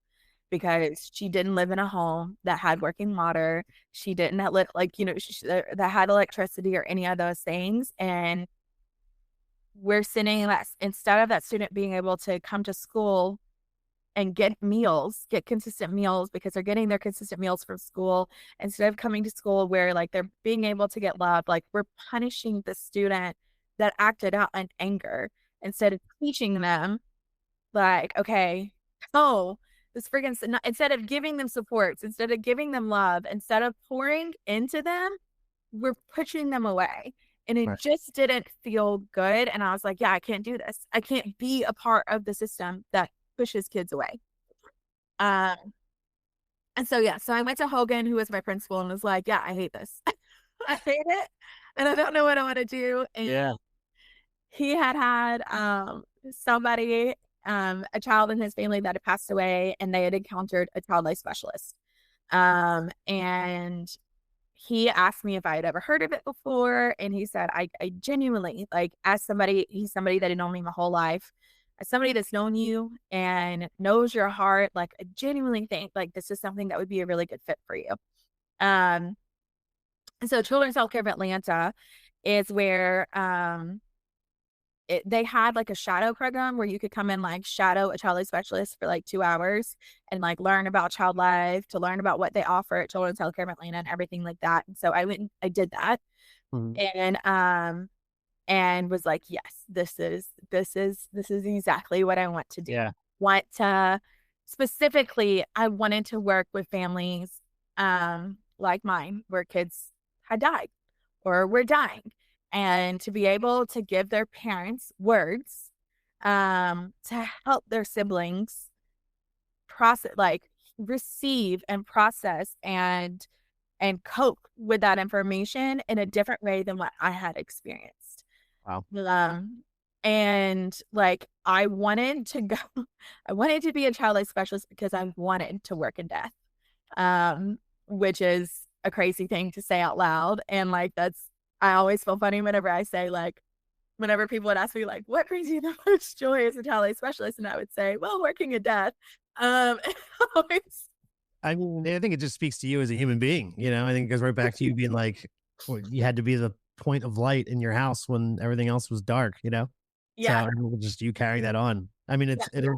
because she didn't live in a home that had working water. She didn't have like, that had electricity or any of those things. And we're sitting that instead of that student being able to come to school and get consistent meals because they're getting their consistent meals from school, instead of coming to school where like they're being able to get loved, like we're punishing the student that acted out in anger instead of teaching them like, okay, oh, this freaking, instead of giving them supports, instead of giving them love, instead of pouring into them, we're pushing them away. And it Right. just didn't feel good. And I was like, yeah, I can't do this. I can't be a part of the system that pushes kids away. Um, and so, yeah, so I went to Hogan, who was my principal, and was like, yeah, I hate this. I hate it. And I don't know what I want to do. And Yeah. he had somebody, a child in his family that had passed away, and they had encountered a child life specialist. And he asked me if I had ever heard of it before. And he said, I genuinely, like, he's somebody that had known me my whole life. As somebody that's known you and knows your heart, like, I genuinely think like this is something that would be a really good fit for you. And so Children's Healthcare of Atlanta is where they had like a shadow program where you could come in, like, shadow a child life specialist for like 2 hours and like learn about child life, to learn about what they offer at Children's Healthcare of Atlanta and everything like that. And so I went and I did that. Mhm. And was like, yes, this is exactly what I want to do. Yeah. Want to Specifically, I wanted to work with families like mine where kids had died or were dying, and to be able to give their parents words to help their siblings process, like, receive and process and cope with that information in a different way than what I had experienced. Wow. And like I wanted to go, I wanted to be a child life specialist because I wanted to work in death, which is a crazy thing to say out loud. And like I always feel funny whenever I say, like, whenever people would ask me like, what brings you the most joy as a child life specialist, and I would say, well, working in death. Always, I mean, I think it just speaks to you as a human being. I think it goes right back to you being like, well, you had to be the point of light in your house when everything else was dark. So yeah, I mean, just you carrying that on. I mean, yeah, it is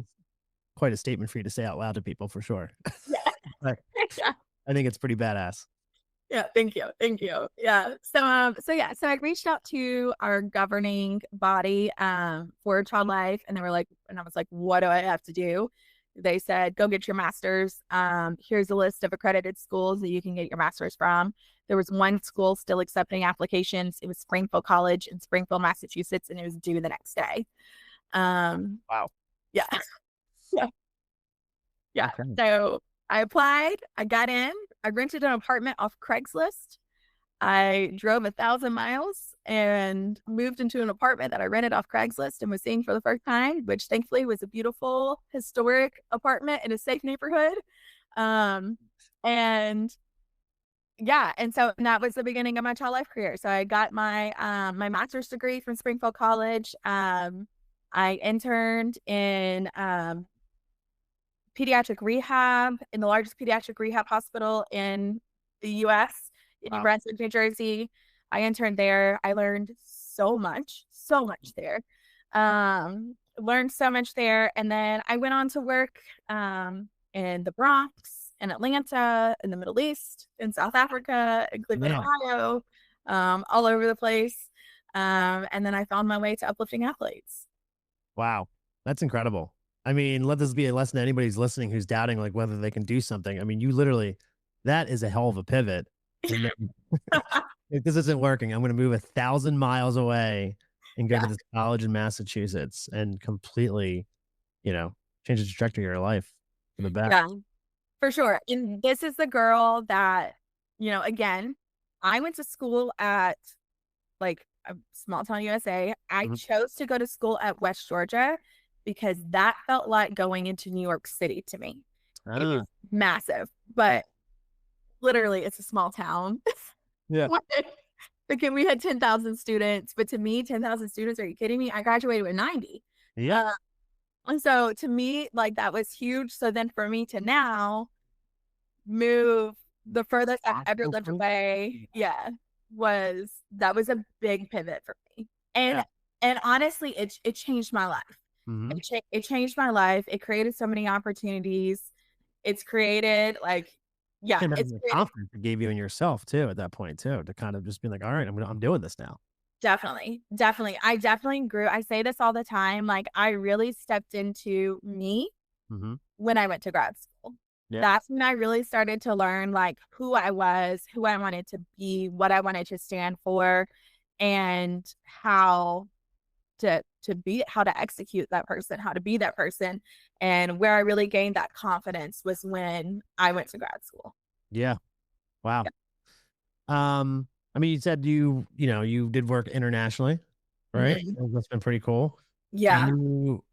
quite a statement for you to say out loud to people for sure. yeah, But yeah. I think it's pretty badass. Yeah, thank you. Thank you. Yeah. So I reached out to our governing body for child life, and they were like, and I was like, what do I have to do? They said, go get your master's. Here's a list of accredited schools that you can get your master's from. There was one school still accepting applications. It was Springfield College in Springfield, Massachusetts, and it was due the next day. Um, Wow. yeah. Yeah. Yeah. Okay. So I applied, I got in, I rented an apartment off Craigslist. I drove 1,000 miles and moved into an apartment that I rented off Craigslist and was seeing for the first time, which thankfully was a beautiful, historic apartment in a safe neighborhood. Um, and yeah, and so that was the beginning of my child life career. So I got my master's degree from Springfield College. I interned in pediatric rehab in the largest pediatric rehab hospital in the US, in New Wow. Brunswick, New Jersey. I interned there. I learned so much there. Learned so much there. And then I went on to work in the Bronx, in Atlanta, in the Middle East, in South Africa, in Cleveland, No. Ohio, all over the place. And then I found my way to Uplifting Athletes. Wow. That's incredible. I mean, let this be a lesson to anybody who's listening who's doubting like whether they can do something. I mean, you literally, that is a hell of a pivot. And then, if this isn't working, I'm going to move 1,000 miles away and go to Yeah. this college in Massachusetts and completely, change the trajectory of your life for the better. Yeah. For sure. And this is the girl that, again, I went to school at like a small town USA. I Mhm. chose to go to school at West Georgia because that felt like going into New York City to me. It Ah, was massive, but literally it's a small town. yeah. Again, we had 10,000 students, but to me, 10,000 students, are you kidding me? I graduated with 90. Yeah. And so to me, like that was huge. So then for me to now move the furthest I've ever lived away, yeah, that was a big pivot for me. And Yeah. and honestly, it changed my life. Mm-hmm. It changed my life. It created so many opportunities. It's created like, yeah, And it's the created confidence it gave you in yourself too at that point too, to kind of just be like, all right, I'm doing this now. definitely, definitely. I definitely grew. I say this all the time. Like I really stepped into me Mm-hmm. when I went to grad school. Yeah. That's when I really started to learn like who I was, who I wanted to be, what I wanted to stand for, and how to execute that person, how to be that person. And where I really gained that confidence was when I went to grad school. Yeah. Wow. I mean, you said you did work internationally, right? Mhm. That's been pretty cool. Do Yeah. you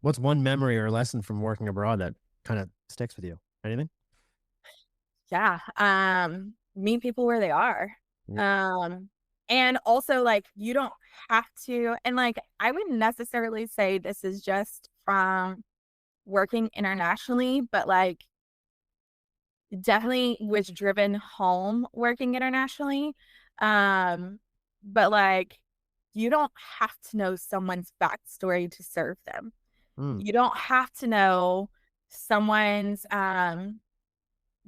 what's one memory or lesson from working abroad that kind of sticks with you? Anything? Yeah. Meet people where they are. Yeah. Um, and also like you don't have to, and like I wouldn't necessarily say this is just from working internationally, but like definitely was driven home working internationally. But like you don't have to know someone's backstory to serve them. Mm, You don't have to know someone's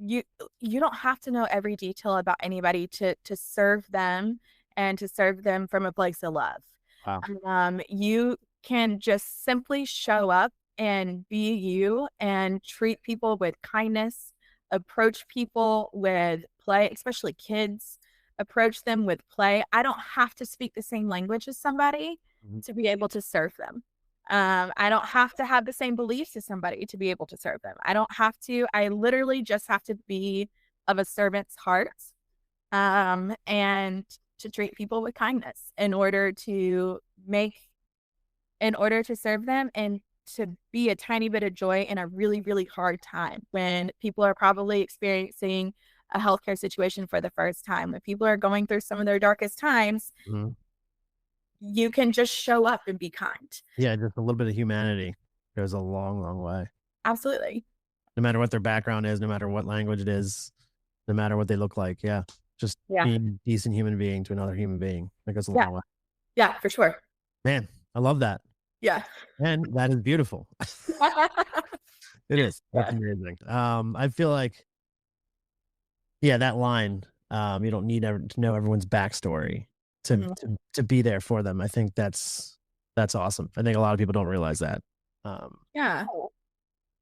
you you don't have to know every detail about anybody to serve them and to serve them from a place of love. wow. You can just simply show up and be you and treat people with kindness, approach people with play, especially kids, approach them with play. I don't have to speak the same language as somebody Mhm. to be able to serve them. I don't have to have the same beliefs as somebody to be able to serve them. I literally just have to be of a servant's heart, and to treat people with kindness make, in order to serve them and to be a tiny bit of joy in a really, really hard time when people are probably experiencing a healthcare situation for the first time, when people are going through some of their darkest times, Mhm. you can just show up and be kind. Yeah, just a little bit of humanity goes a long, long way. Absolutely. No matter what their background is, no matter what language it is, no matter what they look like. Yeah. Just Yeah. being a decent human being to another human being. That goes a Yeah. long way. Yeah, for sure. Man, I love that. Yeah. And that is beautiful. It is. That's Yeah. amazing. I feel like, yeah, that line, you don't need to know everyone's backstory to, Mhm. to be there for them. I think that's awesome. I think a lot of people don't realize that. Um, Yeah.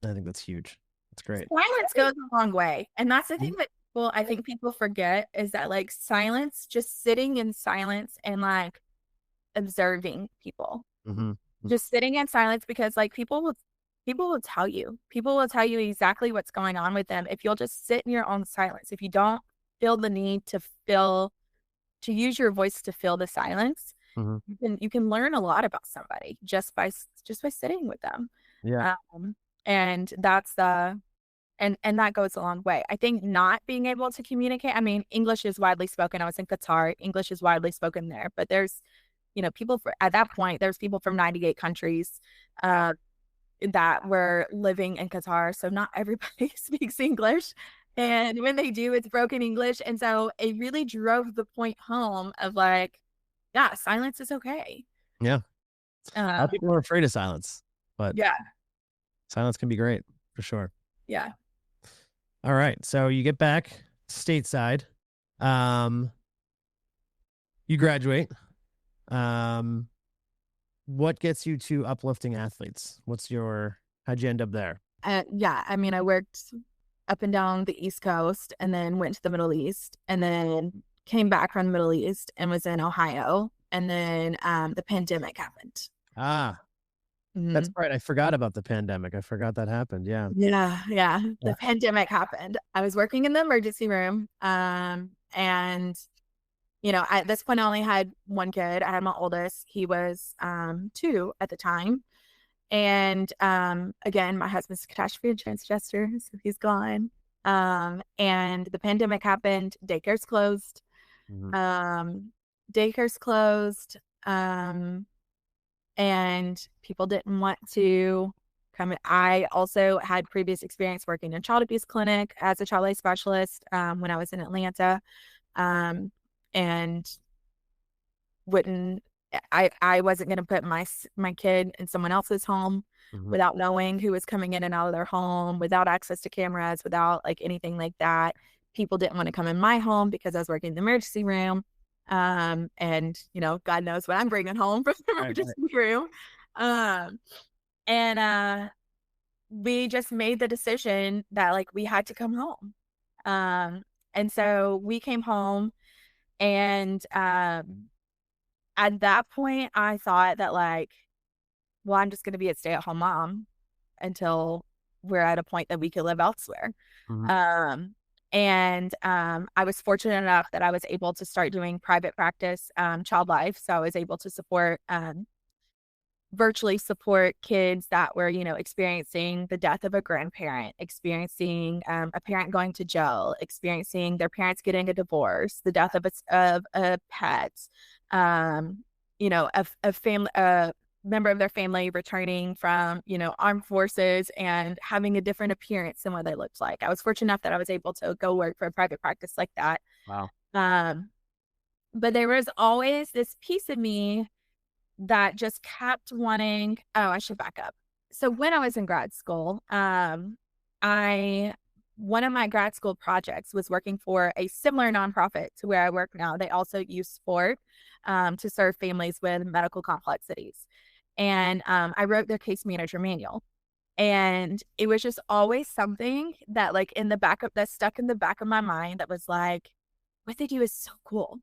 I think that's huge. That's great. Silence goes a long way. And that's the thing Mhm. that I think people forget is that like silence, just sitting in silence and like observing people, Mhm. just sitting in silence because like people will tell you exactly what's going on with them if you'll just sit in your own silence. If you don't feel the need to use your voice to fill the silence, Mhm. you can learn a lot about somebody just by sitting with them. Yeah. Um, and that's the and that goes a long way. I think not being able to communicate, I mean, English is widely spoken. I was in Qatar, English is widely spoken there, but there's, people at that point, there's people from 98 countries uh, that were living in Qatar. So not everybody speaks English. And when they do, it's broken English. And so it really drove the point home of like, yeah, silence is okay. Yeah. A lot of Um, people are afraid of silence, but yeah, silence can be great for sure. yeah. All right. So you get back stateside. Um, you graduate. Um, what gets you to uplifting athletes? How'd you end up there? Yeah, I mean, I worked up and down the East Coast and then went to the Middle East and then came back from the Middle East and was in Ohio. And then the pandemic happened. Ah, that's Mhm. right. I forgot about the pandemic. I forgot that happened. Yeah. Yeah, yeah. Yeah. The pandemic happened. I was working in the emergency room. And at this point I only had one kid. I had my oldest. He was 2 at the time. And again, my husband's a catastrophe insurance adjuster, so he's gone. And the pandemic happened, daycare's closed. Mhm. Um, daycare's closed. Um, and people didn't want to come in. I also had previous experience working in child abuse clinic as a child life specialist when I was in Atlanta, and wouldn't I wasn't going to put my kid in someone else's home without knowing who was coming in and out of their home, without access to cameras, without like anything like that. People didn't want to come in my home because I was working in the emergency room. And God knows what I'm bringing home from the emergency room. And we just made the decision that like we had to come home. And so we came home, and at that point I thought that like, well, I'm just going to be a stay-at-home mom until we're at a point that we could live elsewhere. I was fortunate enough that I was able to start doing private practice, child life. So I was able to virtually support kids that were, experiencing the death of a grandparent, experiencing a parent going to jail, experiencing their parents getting a divorce, the death of a pet, a family, member of their family returning from, armed forces and having a different appearance than what they looked like. I was fortunate enough that I was able to go work for a private practice like that. Wow. But there was always this piece of me that just kept wanting, I should back up. So when I was in grad school, one of my grad school projects was working for a similar nonprofit to where I work now. They also use sport to serve families with medical complexities. And I wrote their case manager manual. And it was just always something that like that stuck in the back of my mind that was like, what they do is so cool.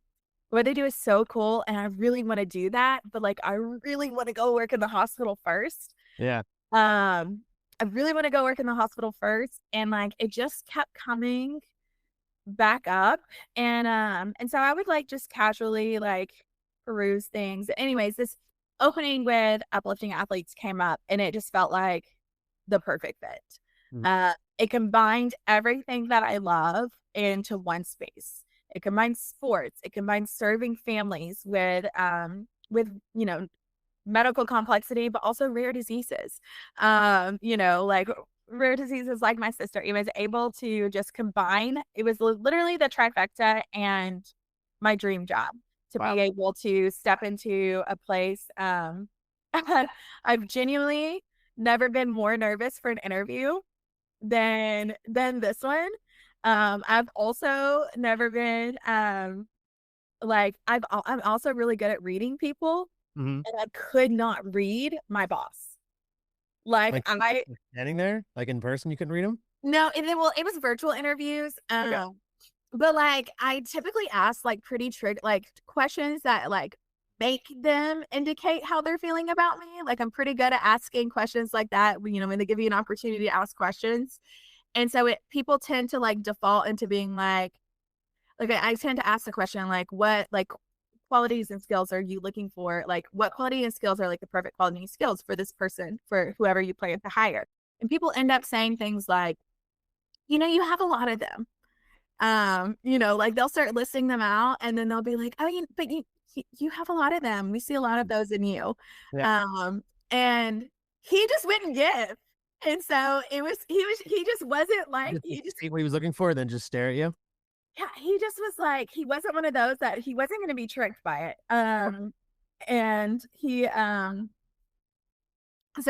What they do is so cool. And I really want to do that. But like, I really want to go work in the hospital first. Yeah. I really want to go work in the hospital first. And like, it just kept coming back up. And so I would like just casually like peruse things. Anyways, this opening with Uplifting Athletes came up, and it just felt like the perfect fit. It combined everything that I love into one space. It combines sports. It combines serving families with medical complexity, but also rare diseases. Like rare diseases like my sister. It was able to just combine. It was literally the trifecta and my dream job to be able to step into a place. I've genuinely never been more nervous for an interview than this one. I've also never been I'm also really good at reading people, and I could not read my boss. Like I standing there, like in person, you couldn't read them. No, and then it was virtual interviews. But like I typically ask like pretty like questions that like make them indicate how they're feeling about me. Like I'm pretty good at asking questions like that, when they give you an opportunity to ask questions. And so people tend to like default into being like I tend to ask the question like, what like qualities and skills are you looking for? Like what quality and skills are like the perfect quality and skills for this person, for whoever you plan to hire? And people end up saying things like, you have a lot of them. Like they'll start listing them out, and then they'll be like, oh, but you have a lot of them. We see a lot of those in you. Yeah. And he just wouldn't give. And so he just wasn't like, he just see what he was looking for, then just stare at you. Yeah. He just was like, he wasn't one of those that he wasn't going to be tricked by it. And he, so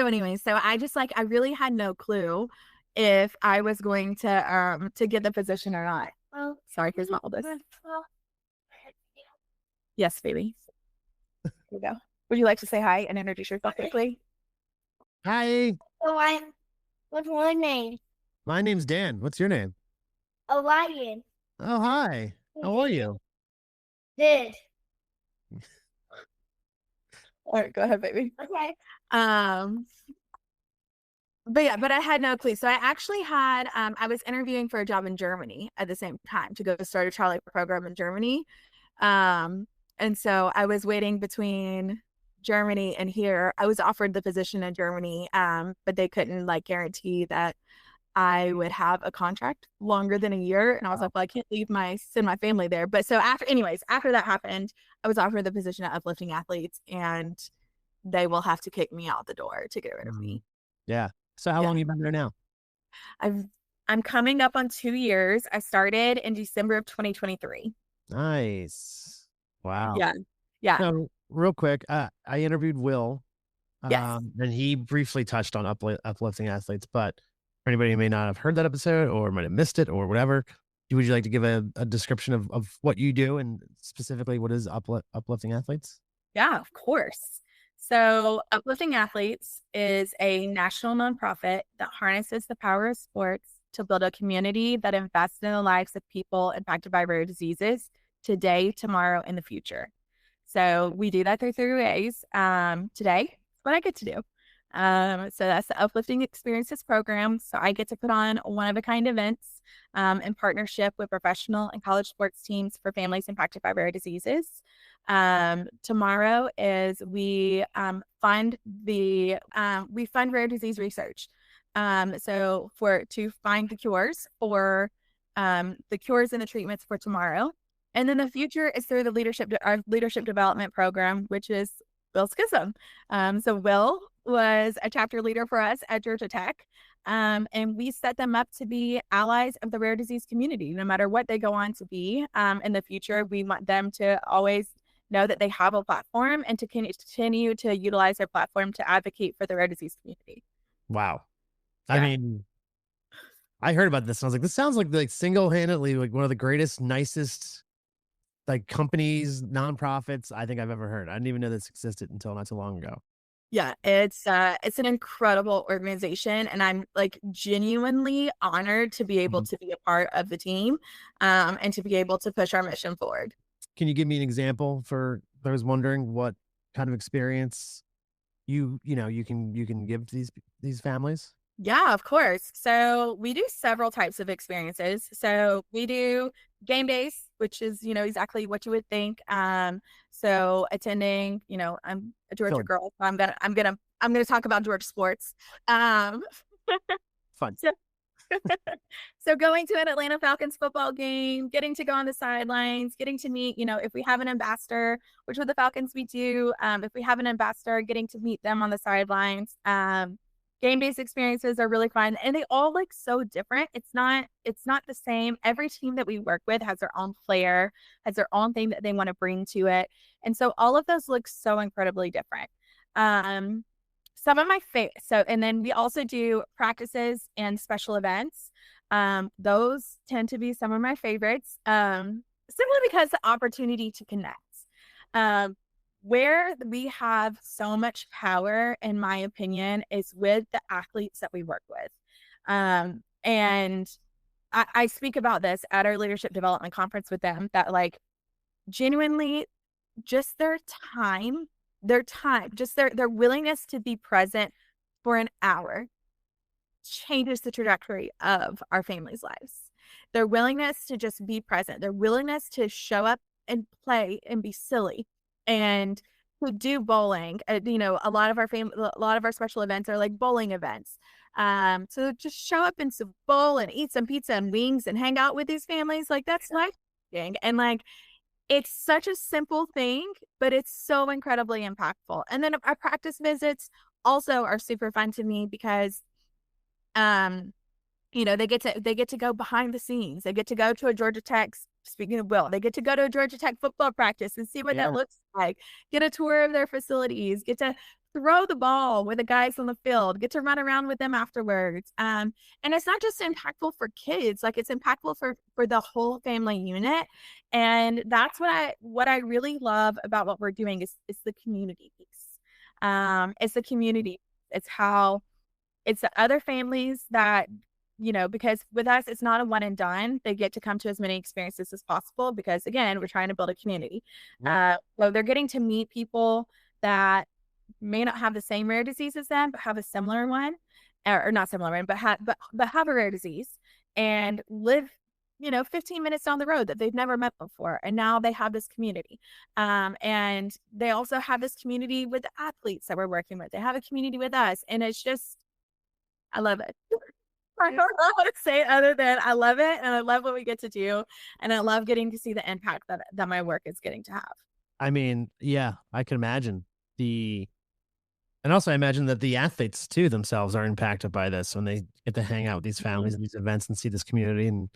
anyway, so I just like, I really had no clue if I was going to get the position or not. Oh, sorry, here's my oldest. Yes, baby. Here we go. Would you like to say hi and introduce yourself quickly? Hi. What's my name? My name's Dan. What's your name? Orion. Oh, hi. How are you? Good. All right, go ahead, baby. Okay. But I had no clue. So I actually had, I was interviewing for a job in Germany at the same time to go start a child labor program in Germany. And so I was waiting between Germany and here. I was offered the position in Germany, but they couldn't like guarantee that I would have a contract longer than a year. And I was like, well, I can't send my family there. But so after that happened, I was offered the position at Uplifting Athletes, and they will have to kick me out the door to get rid of me. Yeah. So how long have you been there now? I'm coming up on 2 years. I started in December of 2023. Nice. Wow. Yeah. Yeah. So real quick, I interviewed Will, Yes. and he briefly touched on uplifting athletes, but for anybody who may not have heard that episode or might have missed it or whatever, would you like to give a description of what you do and specifically what is uplifting athletes? Yeah, of course. So, Uplifting Athletes is a national nonprofit that harnesses the power of sports to build a community that invests in the lives of people impacted by rare diseases today, tomorrow, and the future. So, we do that through 3 ways. Today, what I get to do. So that's the Uplifting Experiences program. So I get to put on one-of-a-kind events in partnership with professional and college sports teams for families impacted by rare diseases. Tomorrow is we fund rare disease research. So to find the cures for the cures and the treatments for tomorrow. And then the future is through our leadership development program, which is Will Schism. So Will was a chapter leader for us at Georgia Tech. And we set them up to be allies of the rare disease community, no matter what they go on to be in the future. We want them to always know that they have a platform and to continue to utilize their platform to advocate for the rare disease community. Wow. Yeah. I mean, I heard about this and I was like, this sounds like single-handedly like one of the greatest, nicest like companies, nonprofits I think I've ever heard. I didn't even know this existed until not too long ago. Yeah, it's an incredible organization, and I'm like genuinely honored to be able to be a part of the team, and to be able to push our mission forward. Can you give me an example for those wondering what kind of experience you can give to these families? Yeah, of course. So we do several types of experiences. So we do game days, which is, exactly what you would think. So attending, I'm a Georgia girl, so I'm gonna talk about Georgia sports. Fun. So going to an Atlanta Falcons football game, getting to go on the sidelines, getting to meet, if we have an ambassador, which with the Falcons we do, if we have an ambassador, getting to meet them on the sidelines. Game-based experiences are really fun, and they all look so different. It's not the same. Every team that we work with has their own flair, has their own thing that they want to bring to it. And so all of those look so incredibly different. Some of my favorite. So, and then we also do practices and special events. Those tend to be some of my favorites, simply because the opportunity to connect. Where we have so much power, in my opinion, is with the athletes that we work with. And I speak about this at our leadership development conference with them, that like genuinely just their willingness to be present for an hour changes the trajectory of our families' lives. Their willingness to just be present, their willingness to show up and play and be silly, and to do bowling. A lot of our special events are like bowling events. So just show up and bowl and eat some pizza and wings and hang out with these families. Like that's life-changing. And like, it's such a simple thing, but it's so incredibly impactful. And then our practice visits also are super fun to me because, they get to go behind the scenes. They get to go to a Georgia Tech. Speaking of Will, they get to go to a Georgia Tech football practice and see what that looks like. Get a tour of their facilities. Get to throw the ball with the guys on the field. Get to run around with them afterwards. And it's not just impactful for kids; like it's impactful for the whole family unit. And that's what I really love about what we're doing is the community piece. It's the community. It's the other families that. Because with us, it's not a one and done. They get to come to as many experiences as possible because, again, we're trying to build a community. So they're getting to meet people that may not have the same rare disease as them, but have a similar one, or not similar one, but have a rare disease and live, 15 minutes down the road that they've never met before. And now they have this community. And they also have this community with the athletes that we're working with. They have a community with us. And it's just, I love it. I don't know how to say it other than I love it, and I love what we get to do, and I love getting to see the impact that my work is getting to have. I mean, yeah, I can imagine And also, I imagine that the athletes too themselves are impacted by this when they get to hang out with these families and these events and see this community. And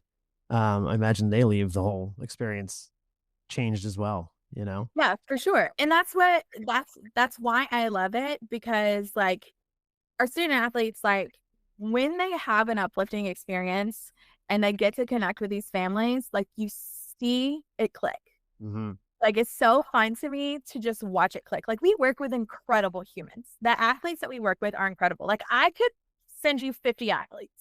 I imagine they leave the whole experience changed as well. You know? Yeah, for sure. And that's why I love it, because like our student athletes, like when they have an uplifting experience and they get to connect with these families, like you see it click. Mm-hmm. Like it's so fun to me to just watch it click. Like we work with incredible humans. The athletes that we work with are incredible. Like I could send you 50 athletes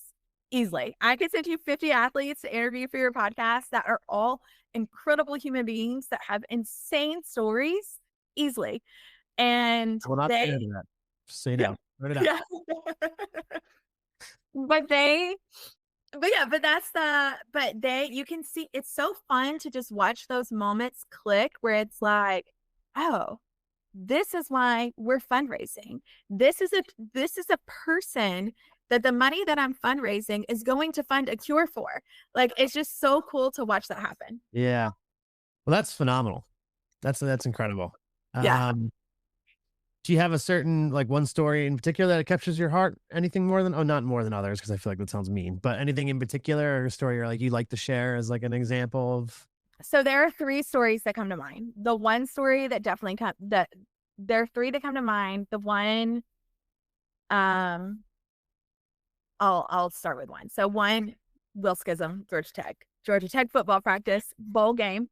easily. I could send you 50 athletes to interview for your podcast that are all incredible human beings that have insane stories easily. And I will not say they, no to that. Just so you yeah, know, write it out. yeah. but they, but yeah, but that's you can see it's so fun to just watch those moments click where it's like, oh, this is why we're fundraising. This is a person that the money that I'm fundraising is going to fund a cure for. Like it's just so cool to watch that happen. Yeah. Well, that's phenomenal. That's incredible. Yeah. Do you have a certain like one story in particular that captures your heart? Anything more than not more than others, because I feel like that sounds mean, but anything in particular or a story you're like you like to share as like an example of? So there are three stories that come to mind. The one story that definitely there are three that come to mind. The one, I'll start with one. So one, Will Schism, Georgia Tech football practice, bowl game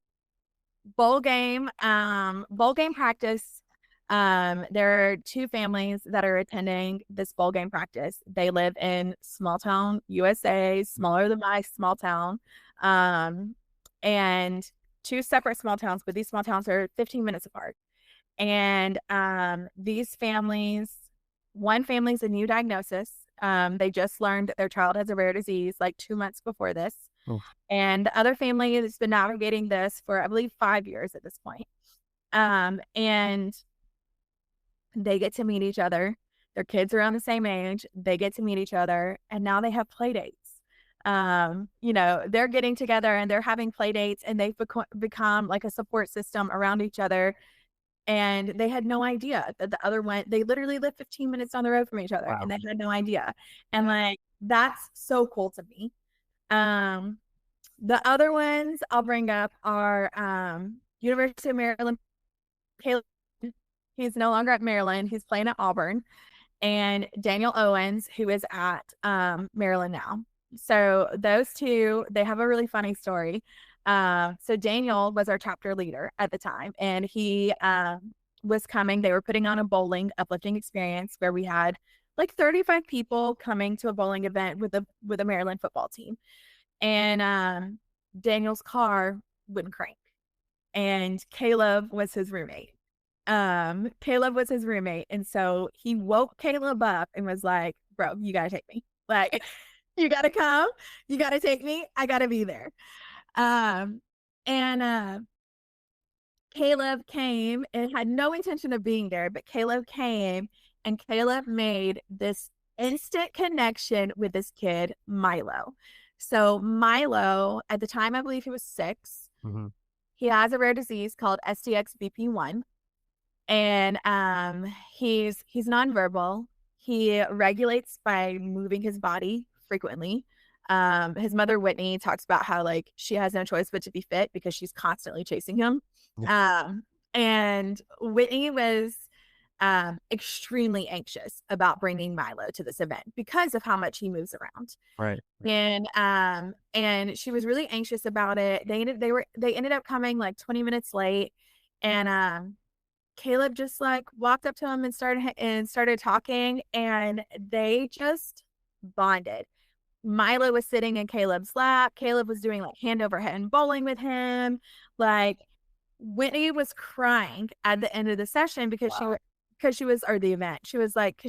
practice. There are two families that are attending this bowl game practice. They live in small town USA, smaller than my small town. And two separate small towns, but these small towns are 15 minutes apart. And these families, one family's a new diagnosis. They just learned that their child has a rare disease like 2 months before this. Oof. And the other family has been navigating this for, I believe, 5 years at this point. And they get to meet each other. Their kids are around the same age. They get to meet each other, and now they have play dates. They're getting together and they're having play dates, and they've become like a support system around each other. And they had no idea that the other one, they literally live 15 minutes down the road from each other. Wow. And they had no idea. And like, that's so cool to me. The other ones I'll bring up are University of Maryland. Caleb, he's no longer at Maryland. He's playing at Auburn. And Daniel Owens, who is at Maryland now. So those two, they have a really funny story. So Daniel was our chapter leader at the time, and he was coming. They were putting on a bowling uplifting experience where we had like 35 people coming to a bowling event with a Maryland football team. And Daniel's car wouldn't crank, and Caleb was his roommate. And so he woke Caleb up and was like, bro, you gotta take me. Like, you gotta come, you gotta take me, I gotta be there. And Caleb came and had no intention of being there, but Caleb came, and Caleb made this instant connection with this kid, Milo. So Milo, at the time, I believe he was 6. Mm-hmm. He has a rare disease called STXBP1. And he's nonverbal. He regulates by moving his body frequently. His mother, Whitney, talks about how like she has no choice but to be fit because she's constantly chasing him. And Whitney was extremely anxious about bringing Milo to this event because of how much he moves around. Right. And she was really anxious about it. They ended up coming like 20 minutes late, and Caleb just like walked up to him and started talking, and they just bonded. Milo was sitting in Caleb's lap. Caleb was doing like hand over hand bowling with him. Like, Whitney was crying at the end of the session because she was, or the event. She was like,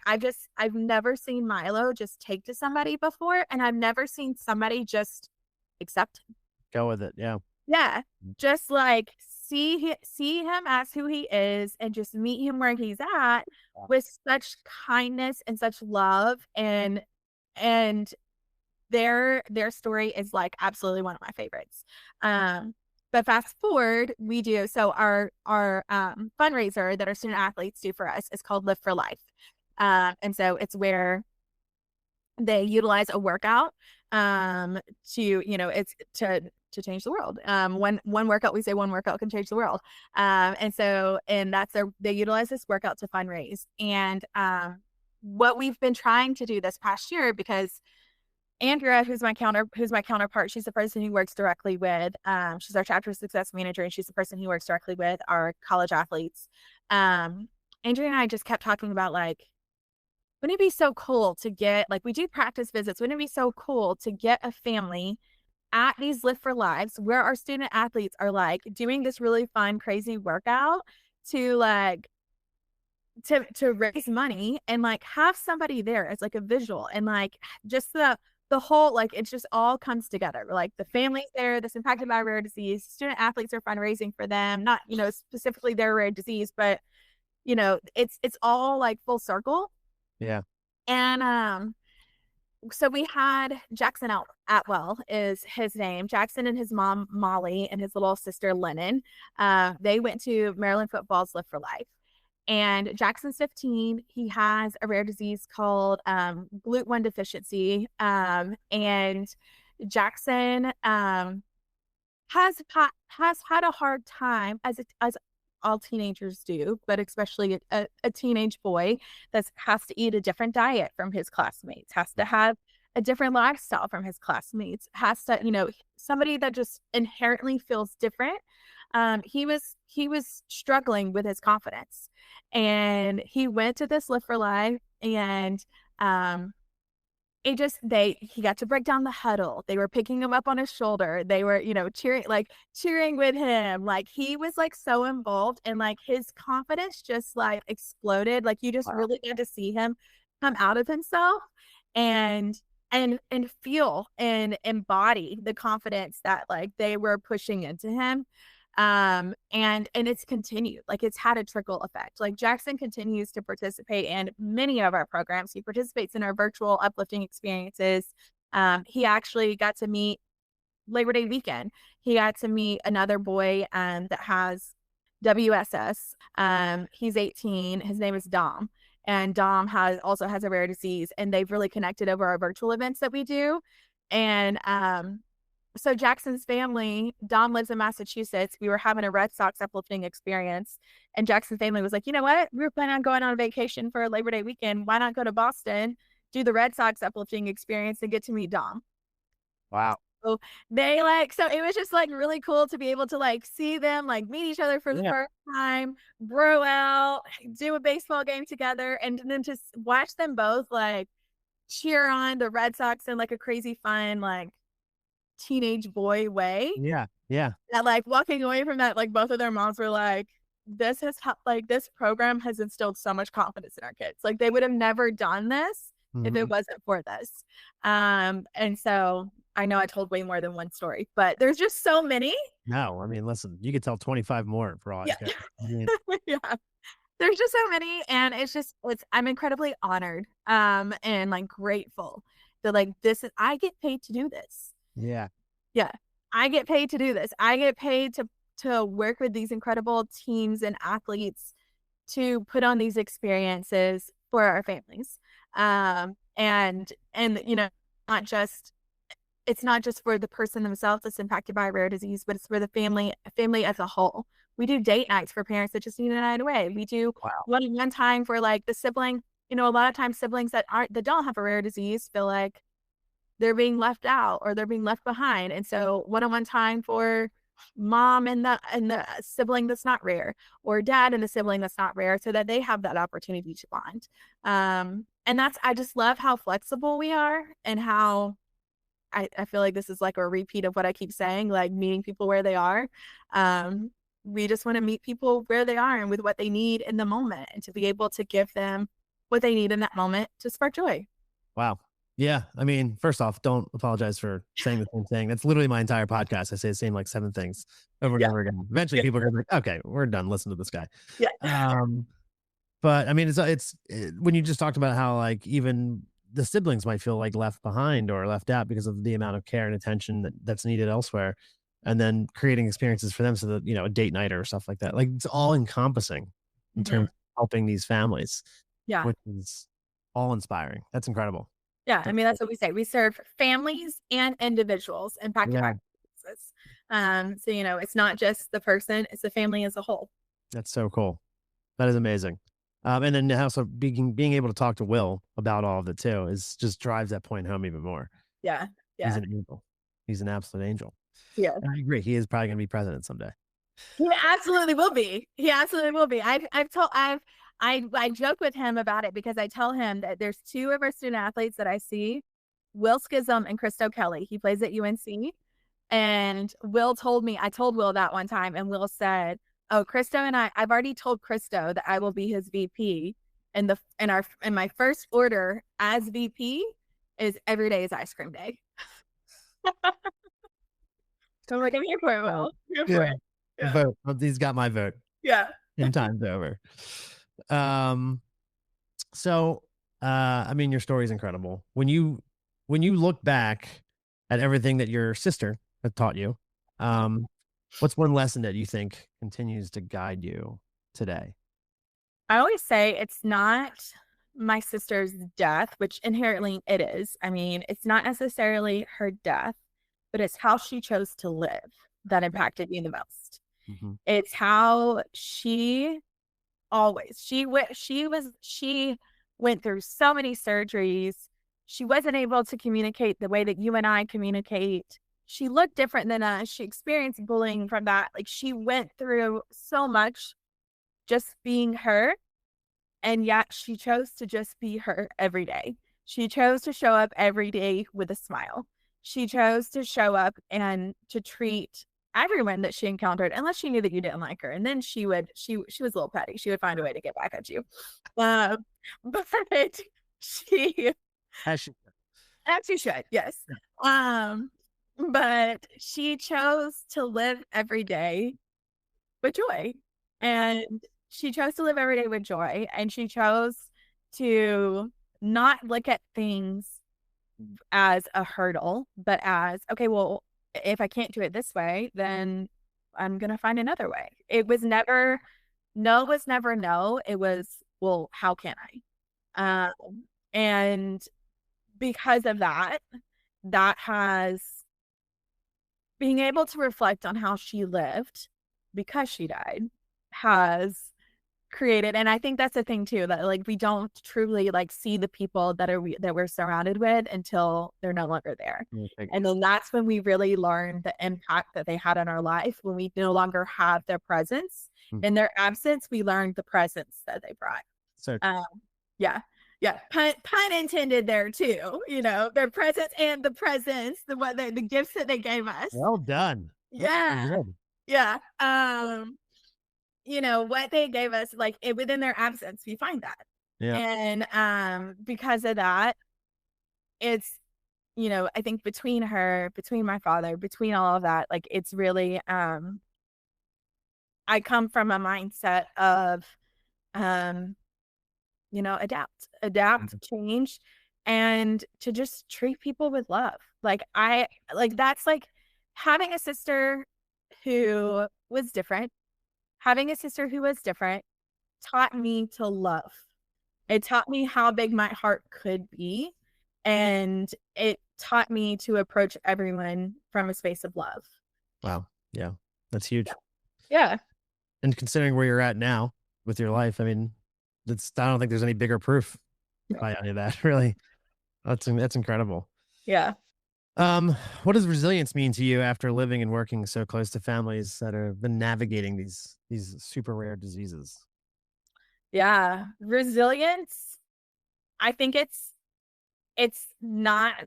I've never seen Milo just take to somebody before, and I've never seen somebody just accept him. Go with it. Yeah. Yeah. Just like see him as who he is and just meet him where he's at with such kindness and such love. And their story is like absolutely one of my favorites. But fast forward, we do so our fundraiser that our student athletes do for us is called Live for Life, and so it's where they utilize a workout it's to change the world. One workout, we say one workout can change the world. And they utilize this workout to fundraise. And what we've been trying to do this past year, because Andrea, who's my counterpart, she's the person who works directly with, she's our chapter success manager, and she's the person who works directly with our college athletes. Andrea and I just kept talking about like, wouldn't it be so cool to get, like, we do practice visits. Wouldn't it be so cool to get a family at these Live for Lives where our student athletes are like doing this really fun, crazy workout to like, to raise money and like have somebody there as like a visual and like just the whole, like, it just all comes together. Like the family's there that's impacted by rare disease. Student athletes are fundraising for them, not, specifically their rare disease, but it's all like full circle. Yeah. And so we had Jackson Atwell is his name. Jackson and his mom, Molly, and his little sister, Lennon, they went to Maryland football's Live for Life. And Jackson's 15. He has a rare disease called GLUT1 deficiency. And Jackson has had a hard time, as all teenagers do, but especially a teenage boy that has to eat a different diet from his classmates, has to have a different lifestyle from his classmates, has to, somebody that just inherently feels different. He was struggling with his confidence, and he went to this Live for Life, and he got to break down the huddle. They were picking him up on his shoulder. They were, cheering with him. Like he was like so involved, and like his confidence just like exploded. Like you just really got to see him come out of himself and feel and embody the confidence that like they were pushing into him. And it's continued, like it's had a trickle effect. Like Jackson continues to participate in many of our programs. He participates in our virtual uplifting experiences. He actually got to meet Labor Day weekend. He got to meet another boy that has WSS. He's 18. His name is Dom. And Dom also has a rare disease, and they've really connected over our virtual events that we do. And so Jackson's family, Dom lives in Massachusetts. We were having a Red Sox uplifting experience, and Jackson's family was like, you know what? We were planning on going on vacation for Labor Day weekend. Why not go to Boston, do the Red Sox uplifting experience, and get to meet Dom? Wow. So so it was just like really cool to be able to like see them like meet each other for the first time, bro out, do a baseball game together, and then just watch them both like cheer on the Red Sox in like a crazy fun, like teenage boy way. Yeah. That like walking away from that, like both of their moms were like, this program has instilled so much confidence in our kids. Like they would have never done this if it wasn't for this. And so I know I told way more than one story, but there's just so many. No, I mean, listen, you could tell 25 more for all I care. I mean, yeah. There's just so many, and I'm incredibly honored and like grateful that like I get paid to do this. Yeah. I get paid to do this. I get paid to work with these incredible teams and athletes to put on these experiences for our families. And it's not just for the person themselves that's impacted by a rare disease, but it's for the family as a whole. We do date nights for parents that just need a night away. We do one time for like the sibling. A lot of times siblings that don't have a rare disease feel like they're being left out or they're being left behind. And so one-on-one time for mom and the sibling that's not rare, or dad and the sibling that's not rare, so that they have that opportunity to bond. And I just love how flexible we are, and how I feel like this is like a repeat of what I keep saying, like meeting people where they are. We just want to meet people where they are and with what they need in the moment, and to be able to give them what they need in that moment to spark joy. Wow. Yeah. I mean, first off, don't apologize for saying the same thing. That's literally my entire podcast. I say the same like 7 things over and over again. Eventually people are gonna be like, okay, we're done. Listen to this guy. Yeah. But I mean, it's when you just talked about how like even the siblings might feel like left behind or left out because of the amount of care and attention that's needed elsewhere. and then creating experiences for them so that, a date night or stuff like that. Like it's all encompassing in terms of helping these families, Yeah. which is all inspiring. That's incredible. Yeah. I mean, that's what we say. We serve families and individuals in Yeah. practice. So, it's not just the person, it's the family as a whole. That's so cool. That is amazing. And then also being able to talk to Will about all of it too is just drives that point home even more. Yeah. He's Yeah. an angel. He's an absolute angel. Yeah. And I agree. He is probably going to be president someday. He absolutely will be. He absolutely will be. I joke with him about it because I tell him that there's two of our student athletes that I see, Will Schism and Christo Kelly. He plays at UNC. And Will told me, I told Will that one time, and Will said, "Oh, Christo and I've already told Christo that I will be his VP. And my first order as VP is every day is ice cream day." So I'm like, I'm here for it, Will. I'm here for it. Yeah. Vote. He's got my vote. Yeah. 10 times over. So I mean, your story is incredible. When you look back at everything that your sister had taught you, what's one lesson that you think continues to guide you today? I always say it's not my sister's death, which inherently it is. I mean, it's not necessarily her death, but it's how she chose to live that impacted me the most. Mm-hmm. It's how she went through so many surgeries. She wasn't able to communicate the way that you and I communicate. She looked different than us. She experienced bullying from that. Like, she went through so much just being her. And yet she chose to just be her every day. She chose to show up every day with a smile. She chose to show up and to treat everyone that she encountered, unless she knew that you didn't like her. And then she was a little petty. She would find a way to get back at you. But she, As she should, yes. But she chose to live every day with joy. And she chose to live every day with joy. And she chose to not look at things as a hurdle, but as, okay, well, if I can't do it this way, then I'm going to find another way. It was never no. It was, well, how can I? And because of that has being able to reflect on how she lived because she died has created. And I think that's the thing too, that like we don't truly like see the people that we're surrounded with until they're no longer there. And then that's when we really learn the impact that they had on our life. When we no longer have their presence, in their absence, we learned the presence that they brought. So yeah. Pun intended there too. Their presence and the presence, the gifts that they gave us. Well done. Yeah. Yeah. What they gave us, like within their absence, we find that. Yeah. And because of that, it's, I think between my father, between all of that, like it's really, I come from a mindset of, adapt, change, and to just treat people with love. That's like having a sister who was different. Having a sister who was different taught me to love. It taught me how big my heart could be. And it taught me to approach everyone from a space of love. Wow. Yeah. That's huge. Yeah. And considering where you're at now with your life, I mean, I don't think there's any bigger proof by any of that, really. That's incredible. Yeah. What does resilience mean to you after living and working so close to families that have been navigating these super rare diseases? Yeah. Resilience, I think it's not,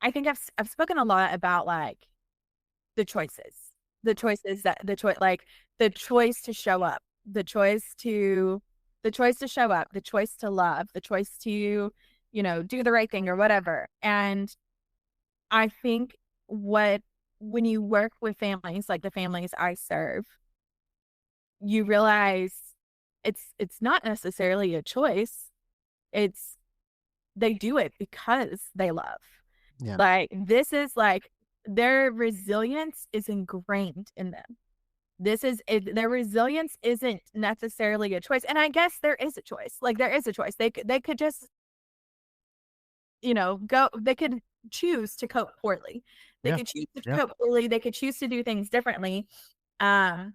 I think I've spoken a lot about like the choice to show up, the choice to show up, the choice to love, the choice to, do the right thing or whatever. And I think when you work with families, like the families I serve, you realize it's not necessarily a choice. They do it because they love. Yeah. Like, this is like their resilience is ingrained in them. Their resilience isn't necessarily a choice. And I guess there is a choice. Like there is a choice. They could just, they could choose to cope poorly. They Yeah. could choose to Yeah. cope poorly. They could choose to do things differently. Um,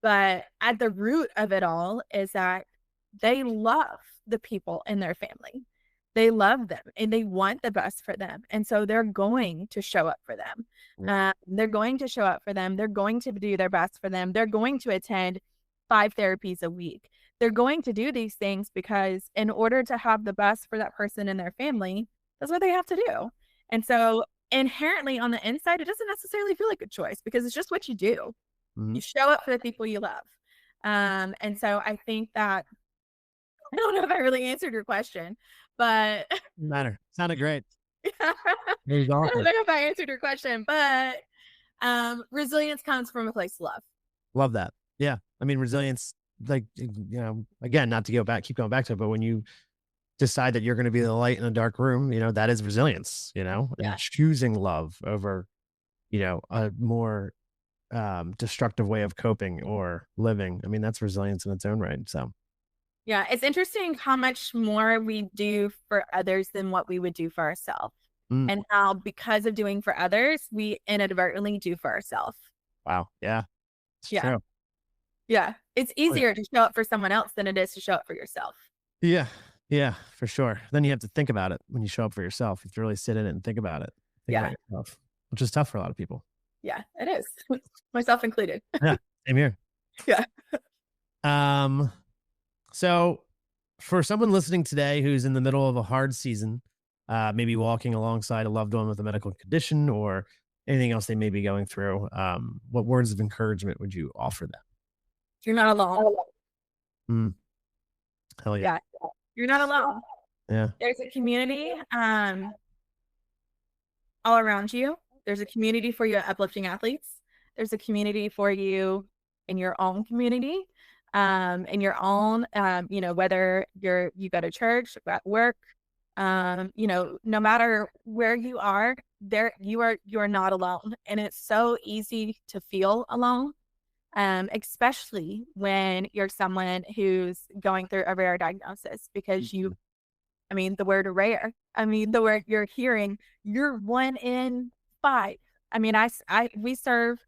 but at the root of it all is that they love the people in their family. They love them and they want the best for them. And so they're going to show up for them. They're going to show up for them. They're going to do their best for them. They're going to attend 5 therapies a week. They're going to do these things because in order to have the best for that person and their family, that's what they have to do. And so inherently on the inside, it doesn't necessarily feel like a choice because it's just what you do. Mhm. You show up for the people you love. And so I think that I don't know if I really answered your question, but Didn't matter. Sounded great. I It was don't awesome. know if I answered your question, but resilience comes from a place of love. Love that. Yeah. I mean, resilience, like, again, not to keep going back to it, but when you decide that you're going to be the light in a dark room, that is resilience, Yeah. and choosing love over, a more destructive way of coping or living. I mean, that's resilience in its own right. So Yeah, it's interesting how much more we do for others than what we would do for ourselves. And how because of doing for others, we inadvertently do for ourselves. wow. Yeah. It's Yeah. true. Yeah. It's easier to show up for someone else than it is to show up for yourself. Yeah. Yeah, for sure. Then you have to think about it when you show up for yourself. You have to really sit in it and think about it. Think about yourself, which is tough for a lot of people. Yeah, it is. Myself included. Yeah. Same here. Yeah. So for someone listening today who's in the middle of a hard season, maybe walking alongside a loved one with a medical condition or anything else they may be going through, what words of encouragement would you offer them? You're not alone. Hell yeah. Yeah. You're not alone. Yeah. There's a community all around you. There's a community for you at Uplifting Athletes. There's a community for you in your own community, in your own, whether you go to church, at work, no matter where you are, you are not alone. And it's so easy to feel alone, especially when you're someone who's going through a rare diagnosis because the word rare, the word you're hearing, you're 1 in 5. We serve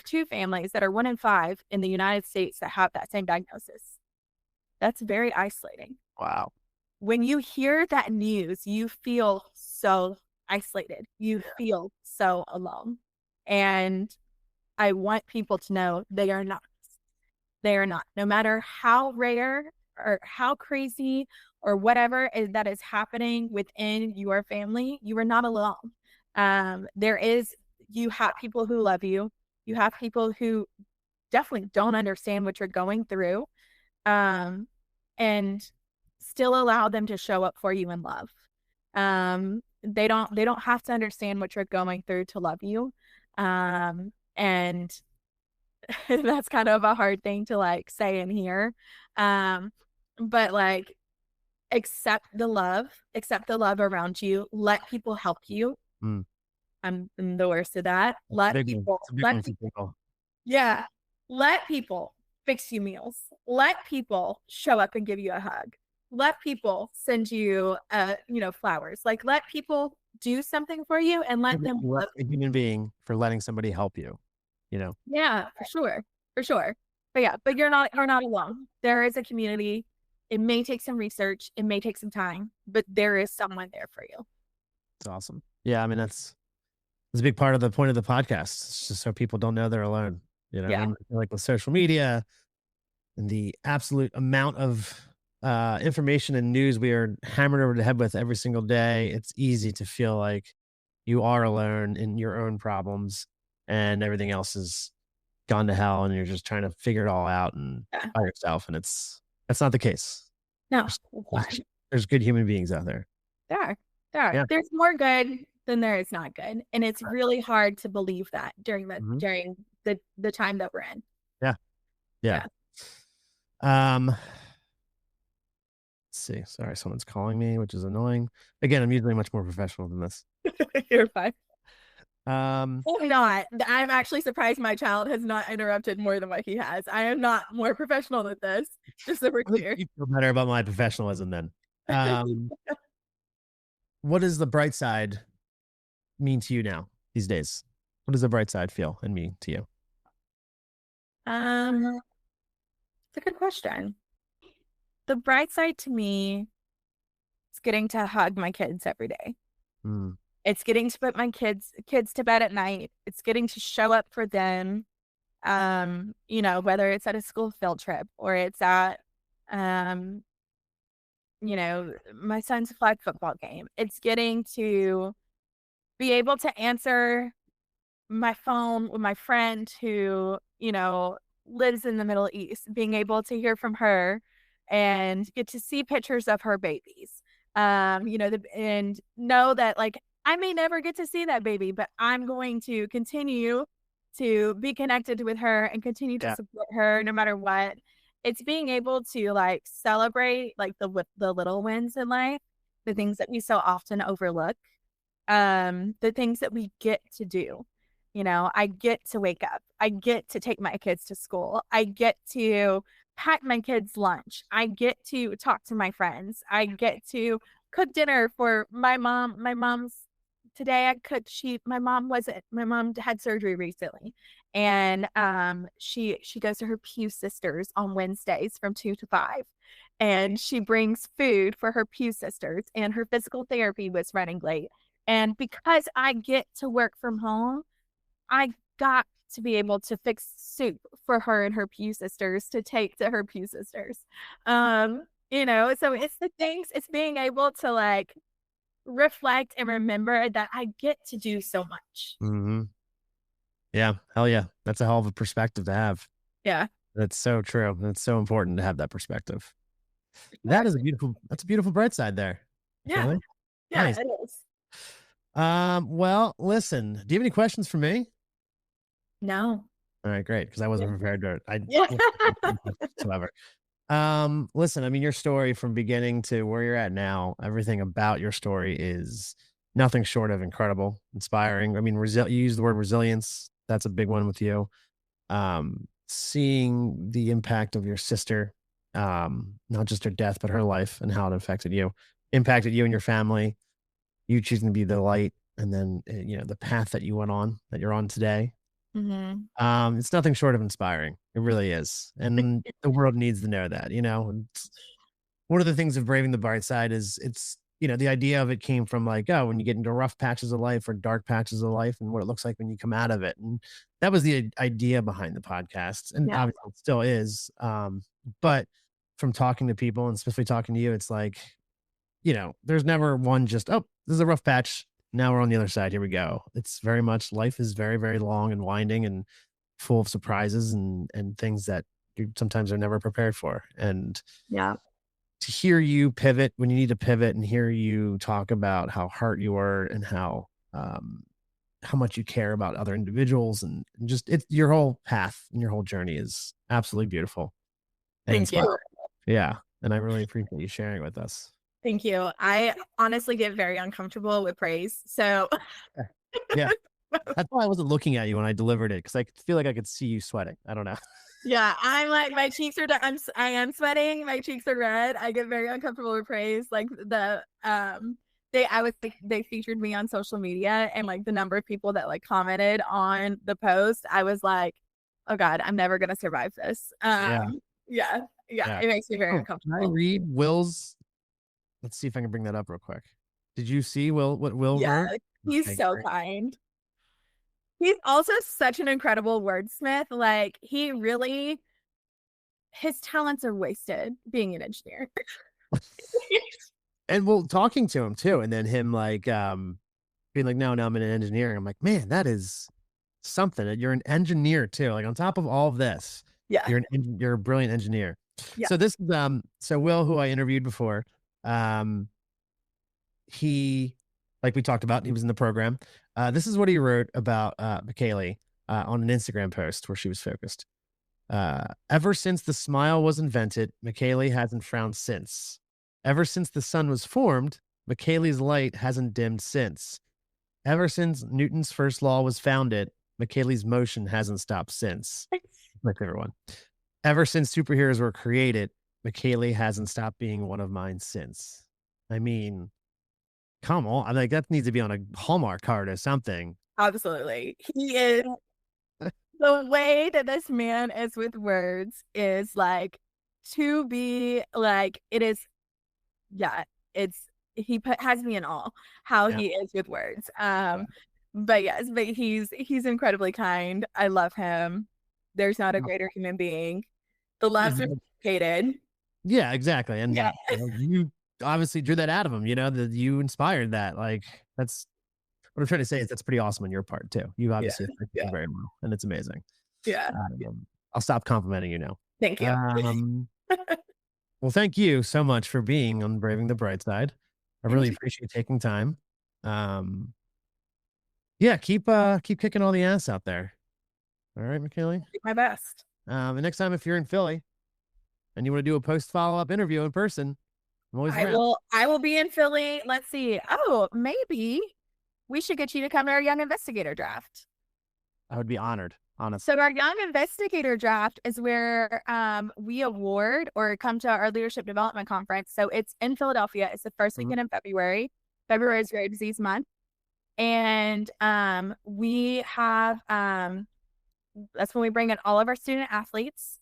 2 families that are 1 in 5 in the United States that have that same diagnosis. That's very isolating. Wow. When you hear that news, you feel so isolated. You feel so alone. And I want people to know they are not. They are not. No matter how rare or how crazy or whatever that is happening within your family, you are not alone. You have people who love you. You have people who definitely don't understand what you're going through, and still allow them to show up for you in love. They don't have to understand what you're going through to love you. And that's kind of a hard thing to say in here. But accept the love around you. Let people help you. I'm the worst at that. Let people. Yeah. Let people fix you meals. Let people show up and give you a hug. Let people send you, flowers. Let people do something for you and let them love a human being for letting somebody help you. Yeah, for sure. But you're not alone. There is a community. It may take some research. It may take some time, but there is someone there for you. It's awesome. Yeah, that's a big part of the point of the podcast. It's just so people don't know they're alone. Yeah. And with social media and the absolute amount of information and news we are hammered over the head with every single day, it's easy to feel like you are alone in your own problems and everything else has gone to hell and you're just trying to figure it all out and by yourself. And that's not the case. No. There's good human beings out there. There are. Yeah. There's more good than there is not good. And it's really hard to believe that during the time that we're in. Yeah. Let's see. Sorry, someone's calling me, which is annoying. Again, I'm usually much more professional than this. You're fine. Um, I'm not. I'm actually surprised my child has not interrupted more than what he has. I am not more professional than this. Just so we're I think clear. you feel better about my professionalism then. What does the bright side mean to you now these days? What does the bright side feel and mean to you? It's a good question. The bright side to me is getting to hug my kids every day. Mm. It's getting to put my kids to bed at night. It's getting to show up for them. Whether it's at a school field trip or it's at my son's flag football game. It's getting to be able to answer my phone with my friend who, lives in the Middle East, being able to hear from her and get to see pictures of her babies. And know that like I may never get to see that baby, but I'm going to continue to be connected with her and continue to Yeah. support her no matter what. It's being able to like celebrate like the little wins in life, the things that we so often overlook, the things that we get to do. I get to wake up. I get to take my kids to school. I get to pack my kids' lunch. I get to talk to my friends. I get to cook dinner for my mom. My mom's today I cooked my mom had surgery recently. And she goes to her Pew sisters on Wednesdays from 2 to 5. And she brings food for her Pew sisters, and her physical therapy was running late. And because I get to work from home, I got to be able to fix soup for her and her Pew sisters to take to her Pew sisters. So it's the things, it's being able to like reflect and remember that I get to do so much. Mm-hmm. Yeah. Hell yeah. That's a hell of a perspective to have. Yeah. That's so true. That's so important to have that perspective. That's a beautiful bright side there. Yeah. Really? Yeah, Nice. it is. Well, listen, do you have any questions for me? No. All right, great. Because I wasn't prepared to, Yeah. whatsoever. Listen, I mean, your story from beginning to where you're at now, everything about your story is nothing short of incredible, inspiring. I mean, you use the word resilience. That's a big one with you. Seeing the impact of your sister, not just her death, but her life and how it impacted you and your family, you choosing to be the light, and then, the path that you went on, that you're on today. It's nothing short of inspiring. It really is. And the world needs to know that, one of the things of braving the bright side is the idea of it came from like, oh, when you get into rough patches of life or dark patches of life and what it looks like when you come out of it. And that was the idea behind the podcast. And Yeah. obviously it still is. But from talking to people and especially talking to you, it's like, there's never one just, oh, this is a rough patch. Now we're on the other side. Here we go. It's very much, life is very, very long and winding and full of surprises and things that you sometimes are never prepared for. And Yeah. to hear you pivot when you need to pivot and hear you talk about how hurt you were and how much you care about other individuals and just your whole path and your whole journey is absolutely beautiful. And Thank you. inspiring. Yeah. And I really appreciate you sharing with us. Thank you. I honestly get very uncomfortable with praise. So Yeah. That's why I wasn't looking at you when I delivered it, because I feel like I could see you sweating. I don't know. yeah, I'm like my cheeks are I am sweating. My cheeks are red. I get very uncomfortable with praise. Like they featured me on social media, and like the number of people that like commented on the post, I was like, oh God, I'm never gonna survive this. Yeah. It makes me very uncomfortable. Can I read Will's? Let's see if I can bring that up real quick. Did you see what Will wrote? He's so kind. He's also such an incredible wordsmith. Like his talents are wasted being an engineer. And talking to him too, and then him like being like, no, I'm an engineer. I'm like, man, that is something. You're an engineer too. Like on top of all of this, yeah, you're a brilliant engineer. Yeah. So this is so Will, who I interviewed before, he, like we talked about, he was in the program. This is what he wrote about MaKaylie on an Instagram post where she was focused. Ever since the smile was invented, MaKaylie hasn't frowned since. Ever since the sun was formed, MaKaylie's light hasn't dimmed since. Ever since Newton's first law was founded, McKaylee's motion hasn't stopped since. My favorite one. Ever since superheroes were created, McKaylee hasn't stopped being one of mine since. I mean, come on. Like, that needs to be on a Hallmark card or something. Absolutely. He is the way that this man is with words is like to be like it is. Yeah, it's has me in awe how Yeah. he is with words. But yes, but he's incredibly kind. I love him. There's not a greater human being. The love's reciprocated. Yeah, exactly. And Yeah. you obviously drew that out of him, that you inspired that. Like, that's what I'm trying to say is that's pretty awesome on your part too. You obviously affect people very well, and it's amazing. Yeah. I'll stop complimenting you now. Thank you. Well, thank you so much for being on Braving the Bright Side. I really appreciate taking time. Yeah, keep kicking all the ass out there. All right, McKaylee. Do my best. And next time if you're in Philly and you want to do a post follow-up interview in person, I'm always around. I will be in Philly. Let's see. Oh, maybe we should get you to come to our Young Investigator draft. I would be honored, honestly. So our Young Investigator draft is where we award or come to our leadership development conference. So it's in Philadelphia. It's the first weekend in February. February is Rare Disease Month. And we have that's when we bring in all of our student athletes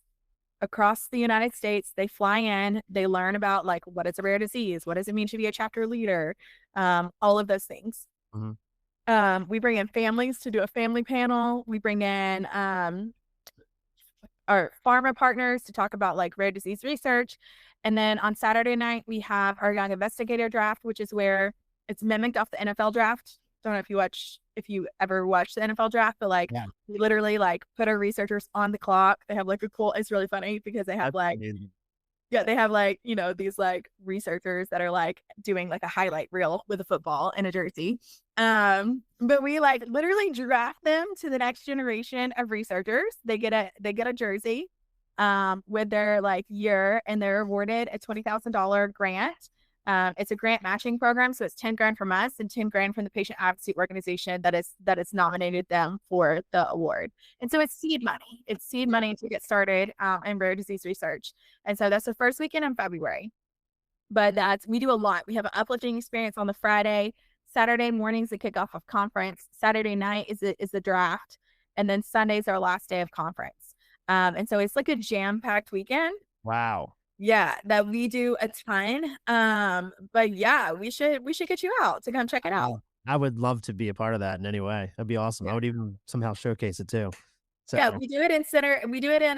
across the United States. They fly in, they learn about like what is a rare disease, what does it mean to be a chapter leader, all of those things. We bring in families to do a family panel. We bring in our pharma partners to talk about like rare disease research. And then on Saturday night, we have our Young Investigator draft, which is where it's mimicked off the NFL draft. Don't know if you ever watched the NFL draft, but like we literally like put our researchers on the clock. They have like it's really funny because they have they have like, these like researchers that are like doing like a highlight reel with a football and a jersey. But we like literally draft them to the next generation of researchers. They get a jersey with their like year, and they're awarded a $20,000 grant. It's a grant matching program, so it's 10 grand from us and 10 grand from the patient advocacy organization that is nominated them for the award. And so it's seed money. It's seed money to get started in rare disease research. And so that's the first weekend in February. But we do a lot. We have an uplifting experience on the Friday. Saturday mornings the kickoff of conference. Saturday night is the draft, and then Sunday's our last day of conference. And so it's like a jam-packed weekend. Wow. Yeah, that we do a ton. But yeah, we should get you out to come check it out. I would love to be a part of that in any way. That'd be awesome. I would even somehow showcase it too. So yeah, we do it in center. We do it in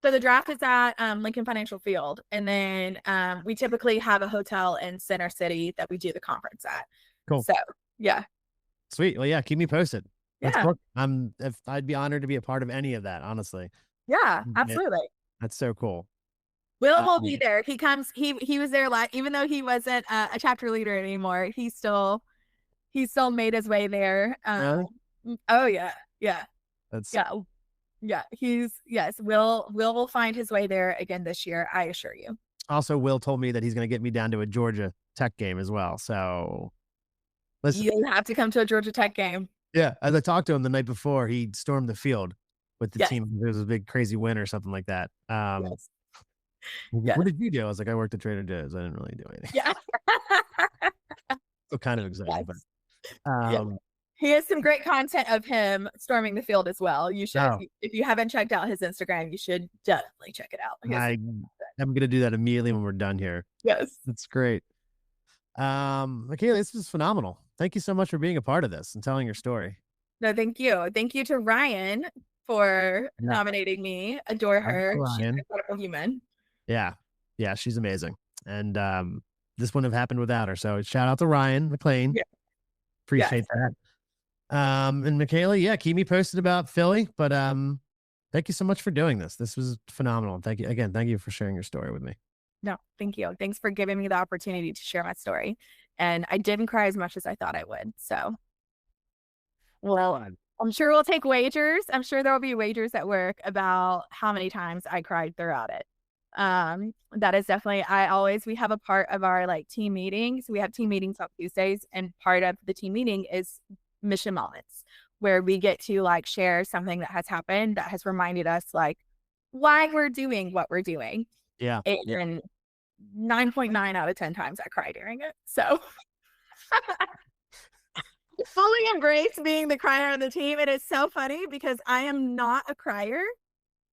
so the draft is at Lincoln Financial Field, and then we typically have a hotel in Center City that we do the conference at. Cool. So yeah. Sweet. Well, yeah, keep me posted. Yeah. I'd be honored to be a part of any of that, honestly. Yeah, absolutely. That's so cool. Will will be there. He comes. He was there even though he wasn't a chapter leader anymore. He still made his way there. Really? Oh yeah. That's Will will find his way there again this year. I assure you. Also, Will told me that he's going to get me down to a Georgia Tech game as well. So listen, you have to come to a Georgia Tech game. Yeah, as I talked to him the night before, he stormed the field with the team. It was a big crazy win or something like that. What did you do? I was like, I worked at Trader Joe's. I didn't really do anything. Yeah. So kind of excited, but he has some great content of him storming the field as well. You should, if you haven't checked out his Instagram, you should definitely check it out. I'm going to do that immediately when we're done here. Yes, that's great. MaKaylie, this was phenomenal. Thank you so much for being a part of this and telling your story. No, thank you. Thank you to Ryan for nominating me. Adore her. She's an incredible human. Yeah, she's amazing, and this wouldn't have happened without her. So shout out to Ryan McLean. Yeah. Appreciate that. And MaKaylie, keep me posted about Philly. But thank you so much for doing this. This was phenomenal. Thank you for sharing your story with me. No, thank you. Thanks for giving me the opportunity to share my story. And I didn't cry as much as I thought I would. So, well, I'm sure we'll take wagers. I'm sure there will be wagers at work about how many times I cried throughout it. That is definitely, we have a part of our like team meetings. We have team meetings on Tuesdays, and part of the team meeting is mission moments where we get to like share something that has happened that has reminded us like why we're doing what we're doing. Yeah. And 9.9 out of 10 times I cry during it. So fully embrace being the crier on the team. It is so funny because I am not a crier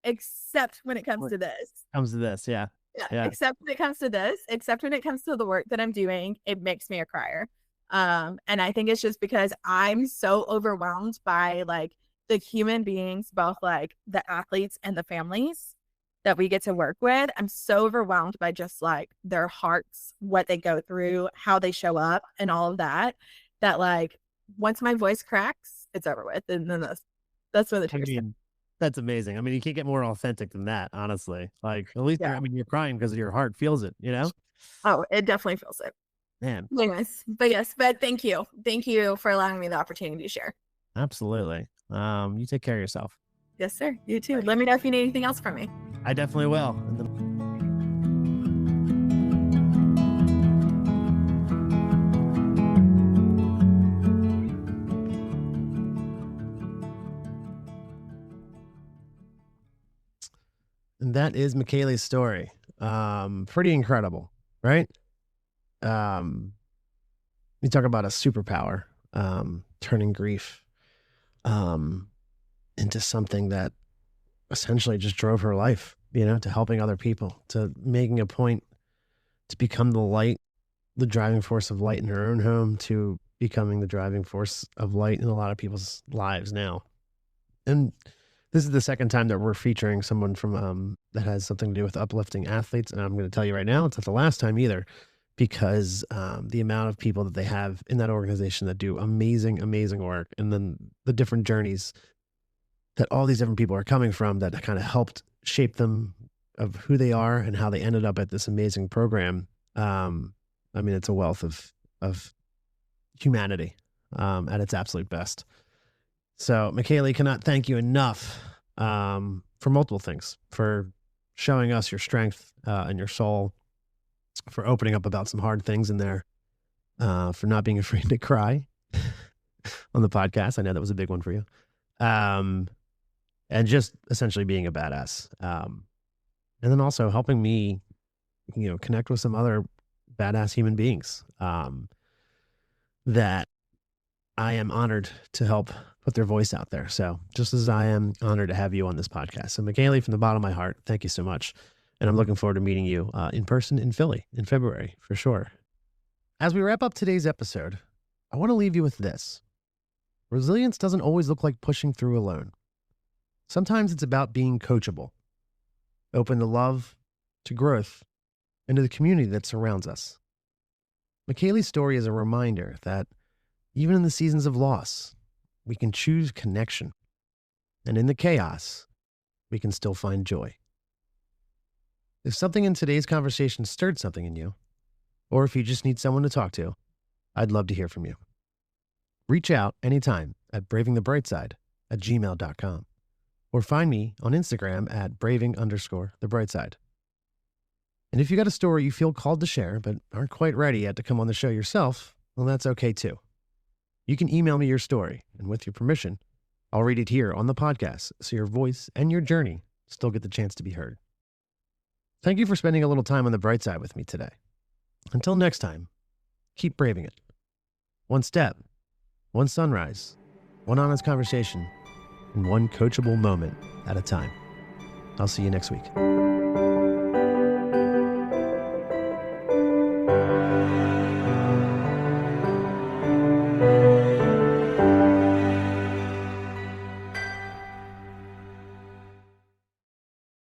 except when it comes to this. Yeah. Except when it comes to this, except when it comes to the work that I'm doing, it makes me a crier. And I think it's just because I'm so overwhelmed by like the human beings, both like the athletes and the families that we get to work with. I'm so overwhelmed by just like their hearts, what they go through, how they show up, and all of that, that like once my voice cracks, it's over with. And then that's when the tears start. That's amazing. I mean, you can't get more authentic than that, honestly. Like, at least you're crying because your heart feels it, you know? Oh, it definitely feels it. Man. But thank you. Thank you for allowing me the opportunity to share. Absolutely. You take care of yourself. Yes, sir. You too. Let me know if you need anything else from me. I definitely will. And that is MaKaylie's story. Pretty incredible, right? You talk about a superpower, turning grief into something that essentially just drove her life, you know, to helping other people, to making a point to become the light, the driving force of light in her own home, to becoming the driving force of light in a lot of people's lives now. And this is the second time that we're featuring someone from that has something to do with uplifting athletes. And I'm going to tell you right now, it's not the last time either, because the amount of people that they have in that organization that do amazing, amazing work, and then the different journeys that all these different people are coming from that kind of helped shape them of who they are and how they ended up at this amazing program. I mean, it's a wealth of humanity at its absolute best. So MaKaylie, cannot thank you enough for multiple things, for showing us your strength and your soul, for opening up about some hard things in there, for not being afraid to cry on the podcast. I know that was a big one for you. And just essentially being a badass. And then also helping me, you know, connect with some other badass human beings that I am honored to help put their voice out there. So just as I am honored to have you on this podcast. So MaKaylie, from the bottom of my heart, thank you so much. And I'm looking forward to meeting you in person in Philly in February, for sure. As we wrap up today's episode, I want to leave you with this. Resilience doesn't always look like pushing through alone. Sometimes it's about being coachable, open to love, to growth, and to the community that surrounds us. MaKaylie's story is a reminder that even in the seasons of loss, we can choose connection. And in the chaos, we can still find joy. If something in today's conversation stirred something in you, or if you just need someone to talk to, I'd love to hear from you. Reach out anytime at bravingthebrightside@gmail.com, or find me on Instagram at braving_thebrightside. And if you got a story you feel called to share, but aren't quite ready yet to come on the show yourself, well, that's okay too. You can email me your story, and with your permission, I'll read it here on the podcast so your voice and your journey still get the chance to be heard. Thank you for spending a little time on the bright side with me today. Until next time, keep braving it. One step, one sunrise, one honest conversation, and one coachable moment at a time. I'll see you next week.